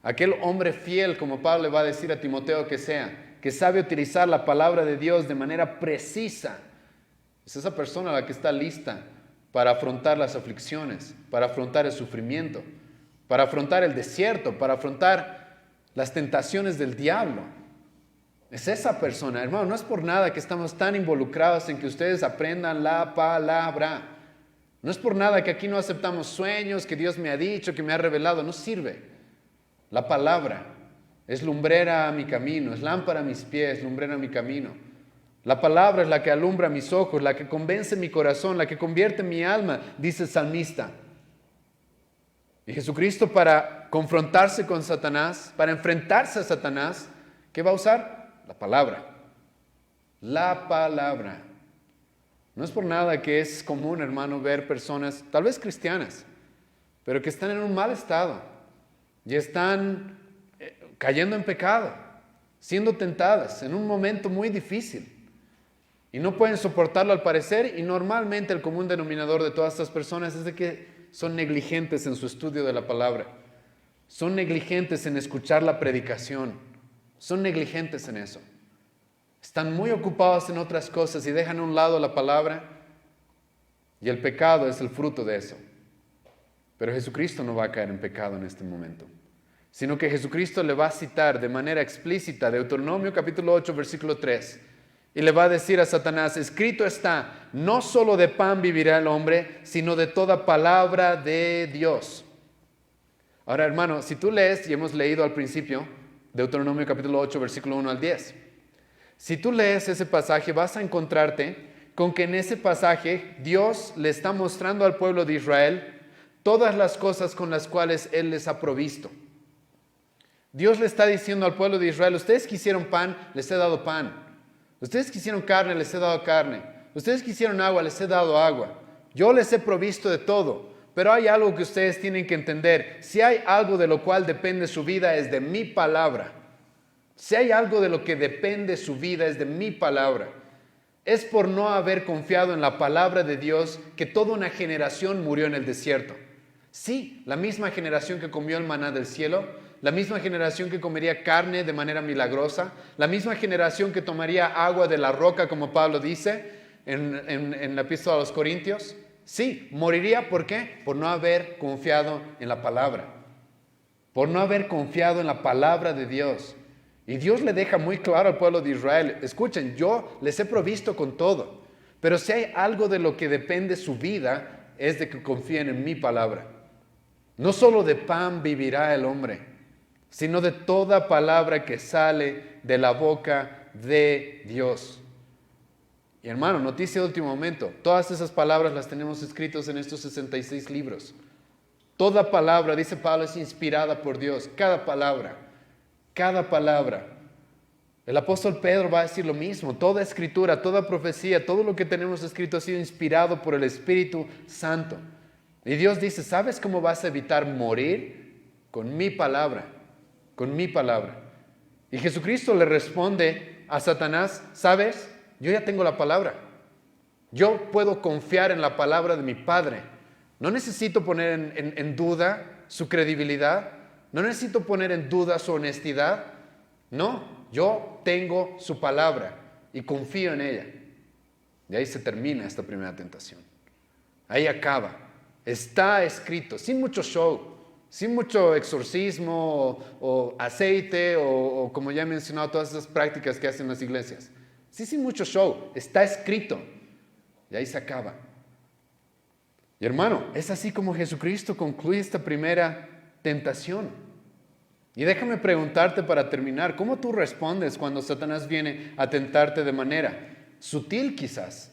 Aquel hombre fiel, como Pablo le va a decir a Timoteo que sea, que sabe utilizar la palabra de Dios de manera precisa. Es esa persona la que está lista para afrontar las aflicciones, para afrontar el sufrimiento, para afrontar el desierto, para afrontar las tentaciones del diablo. Es esa persona, hermano, no es por nada que estamos tan involucrados en que ustedes aprendan la palabra. No es por nada que aquí no aceptamos sueños, que Dios me ha dicho, que me ha revelado, no sirve. La palabra es lumbrera a mi camino, es lámpara a mis pies, lumbrera a mi camino. La palabra es la que alumbra mis ojos, la que convence mi corazón, la que convierte mi alma, dice el salmista. Y Jesucristo, para confrontarse con Satanás, para enfrentarse a Satanás, ¿qué va a usar? La palabra. La palabra. No es por nada que es común, hermano, ver personas, tal vez cristianas, pero que están en un mal estado y están cayendo en pecado, siendo tentadas en un momento muy difícil. Y no pueden soportarlo al parecer, y normalmente el común denominador de todas estas personas es de que son negligentes en su estudio de la palabra. Son negligentes en escuchar la predicación. Son negligentes en eso. Están muy ocupados en otras cosas y dejan a un lado la palabra, y el pecado es el fruto de eso. Pero Jesucristo no va a caer en pecado en este momento, sino que Jesucristo le va a citar de manera explícita Deuteronomio capítulo 8, versículo 3. Y le va a decir a Satanás, escrito está, no solo de pan vivirá el hombre, sino de toda palabra de Dios. Ahora, hermano, si tú lees, y hemos leído al principio, Deuteronomio capítulo 8, versículo 1 al 10. Si tú lees ese pasaje, vas a encontrarte con que en ese pasaje Dios le está mostrando al pueblo de Israel todas las cosas con las cuales Él les ha provisto. Dios le está diciendo al pueblo de Israel, ustedes quisieron pan, les he dado pan. Ustedes quisieron carne, les he dado carne. Ustedes quisieron agua, les he dado agua. Yo les he provisto de todo. Pero hay algo que ustedes tienen que entender. Si hay algo de lo cual depende su vida, es de mi palabra. Si hay algo de lo que depende su vida, es de mi palabra. Es por no haber confiado en la palabra de Dios que toda una generación murió en el desierto. Sí, la misma generación que comió el maná del cielo, la misma generación que comería carne de manera milagrosa, la misma generación que tomaría agua de la roca, como Pablo dice en la epístola a los Corintios. Sí, moriría, ¿por qué? Por no haber confiado en la palabra, por no haber confiado en la palabra de Dios. Y Dios le deja muy claro al pueblo de Israel, escuchen, yo les he provisto con todo, pero si hay algo de lo que depende su vida, es de que confíen en mi palabra. No solo de pan vivirá el hombre, sino de toda palabra que sale de la boca de Dios. Y hermano, noticia de último momento, todas esas palabras las tenemos escritas en estos 66 libros. Toda palabra, dice Pablo, es inspirada por Dios, cada palabra. Cada palabra. El apóstol Pedro va a decir lo mismo. Toda escritura, toda profecía, todo lo que tenemos escrito ha sido inspirado por el Espíritu Santo. Y Dios dice, ¿sabes cómo vas a evitar morir? Con mi palabra. Con mi palabra. Y Jesucristo le responde a Satanás, ¿sabes? Yo ya tengo la palabra. Yo puedo confiar en la palabra de mi Padre. No necesito poner en duda su credibilidad. No necesito poner en duda su honestidad. No, yo tengo su palabra y confío en ella. Y ahí se termina esta primera tentación. Ahí acaba. Está escrito, sin mucho show, sin mucho exorcismo o aceite o como ya he mencionado, todas esas prácticas que hacen las iglesias. Sí, sin mucho show. Está escrito. Y ahí se acaba. Y hermano, es así como Jesucristo concluye esta primera tentación. Y déjame preguntarte para terminar, ¿cómo tú respondes cuando Satanás viene a tentarte de manera sutil quizás?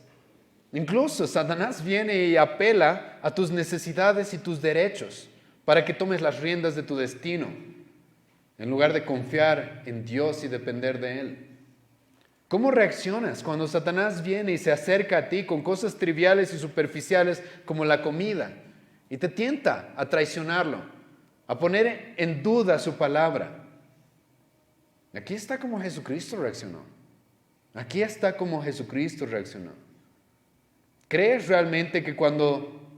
Incluso Satanás viene y apela a tus necesidades y tus derechos para que tomes las riendas de tu destino, en lugar de confiar en Dios y depender de Él. ¿Cómo reaccionas cuando Satanás viene y se acerca a ti con cosas triviales y superficiales como la comida? y te tienta a traicionarlo, a poner en duda su palabra. Aquí está como Jesucristo reaccionó. Aquí está como Jesucristo reaccionó. ¿Crees realmente que cuando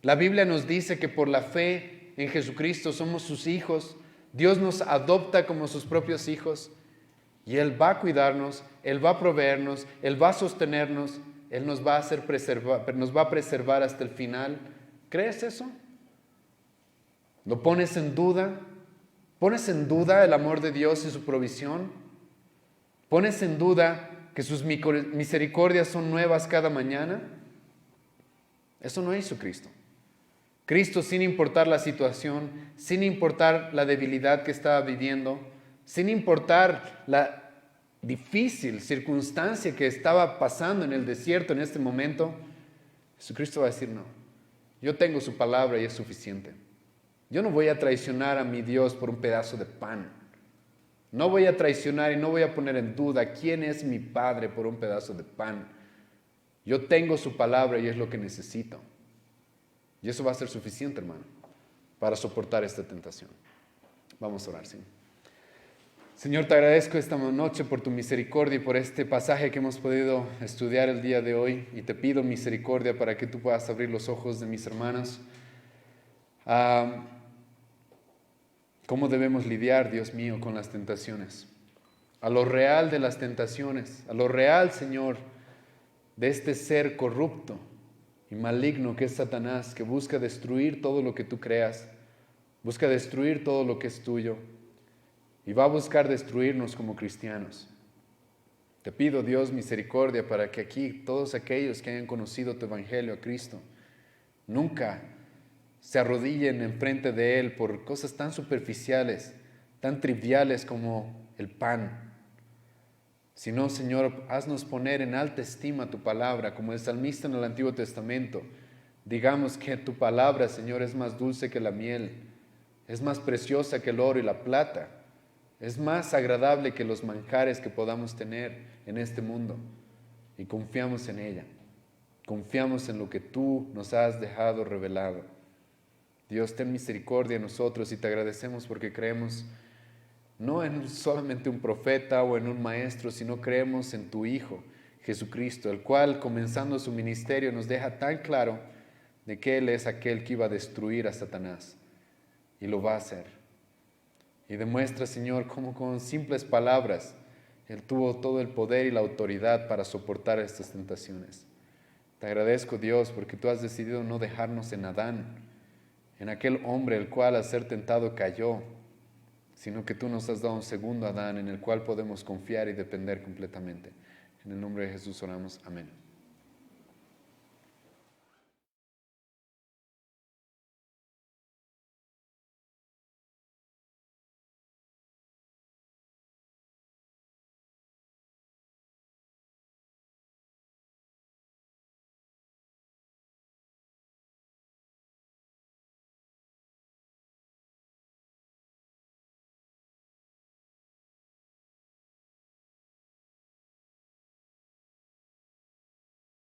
la Biblia nos dice que por la fe en Jesucristo somos sus hijos, Dios nos adopta como sus propios hijos y Él va a cuidarnos, Él va a proveernos, Él va a sostenernos, Él nos va a preservar hasta el final? ¿Crees eso? ¿Lo pones en duda? ¿Pones en duda el amor de Dios y su provisión? ¿Pones en duda que sus misericordias son nuevas cada mañana? Eso no hizo Cristo. Cristo, sin importar la situación, sin importar la debilidad que estaba viviendo, sin importar la difícil circunstancia que estaba pasando en el desierto en este momento, Jesucristo va a decir: no, yo tengo su palabra y es suficiente. Yo no voy a traicionar a mi Dios por un pedazo de pan. No voy a traicionar y no voy a poner en duda quién es mi Padre por un pedazo de pan. Yo tengo su palabra y es lo que necesito. Y eso va a ser suficiente, hermano, para soportar esta tentación. Vamos a orar, ¿sí? Señor, te agradezco esta noche por tu misericordia y por este pasaje que hemos podido estudiar el día de hoy. Y te pido misericordia para que tú puedas abrir los ojos de mis hermanos. ¿Cómo debemos lidiar, Dios mío, con las tentaciones? A lo real de las tentaciones, a lo real, Señor, de este ser corrupto y maligno que es Satanás, que busca destruir todo lo que tú creas, busca destruir todo lo que es tuyo y va a buscar destruirnos como cristianos. Te pido, Dios, misericordia para que aquí todos aquellos que hayan conocido tu evangelio a Cristo nunca se arrodillen enfrente de Él por cosas tan superficiales, tan triviales como el pan. Sino, Señor, haznos poner en alta estima tu palabra, como el salmista en el Antiguo Testamento. Digamos que tu palabra, Señor, es más dulce que la miel, es más preciosa que el oro y la plata, es más agradable que los manjares que podamos tener en este mundo. Y confiamos en ella, confiamos en lo que tú nos has dejado revelado. Dios, ten misericordia de nosotros y te agradecemos porque creemos no en solamente un profeta o en un maestro, sino creemos en tu Hijo, Jesucristo, el cual, comenzando su ministerio, nos deja tan claro de que Él es aquel que iba a destruir a Satanás y lo va a hacer. Y demuestra, Señor, cómo con simples palabras Él tuvo todo el poder y la autoridad para soportar estas tentaciones. Te agradezco, Dios, porque tú has decidido no dejarnos en Adán, en aquel hombre el cual al ser tentado cayó, sino que tú nos has dado un segundo Adán en el cual podemos confiar y depender completamente. En el nombre de Jesús oramos. Amén.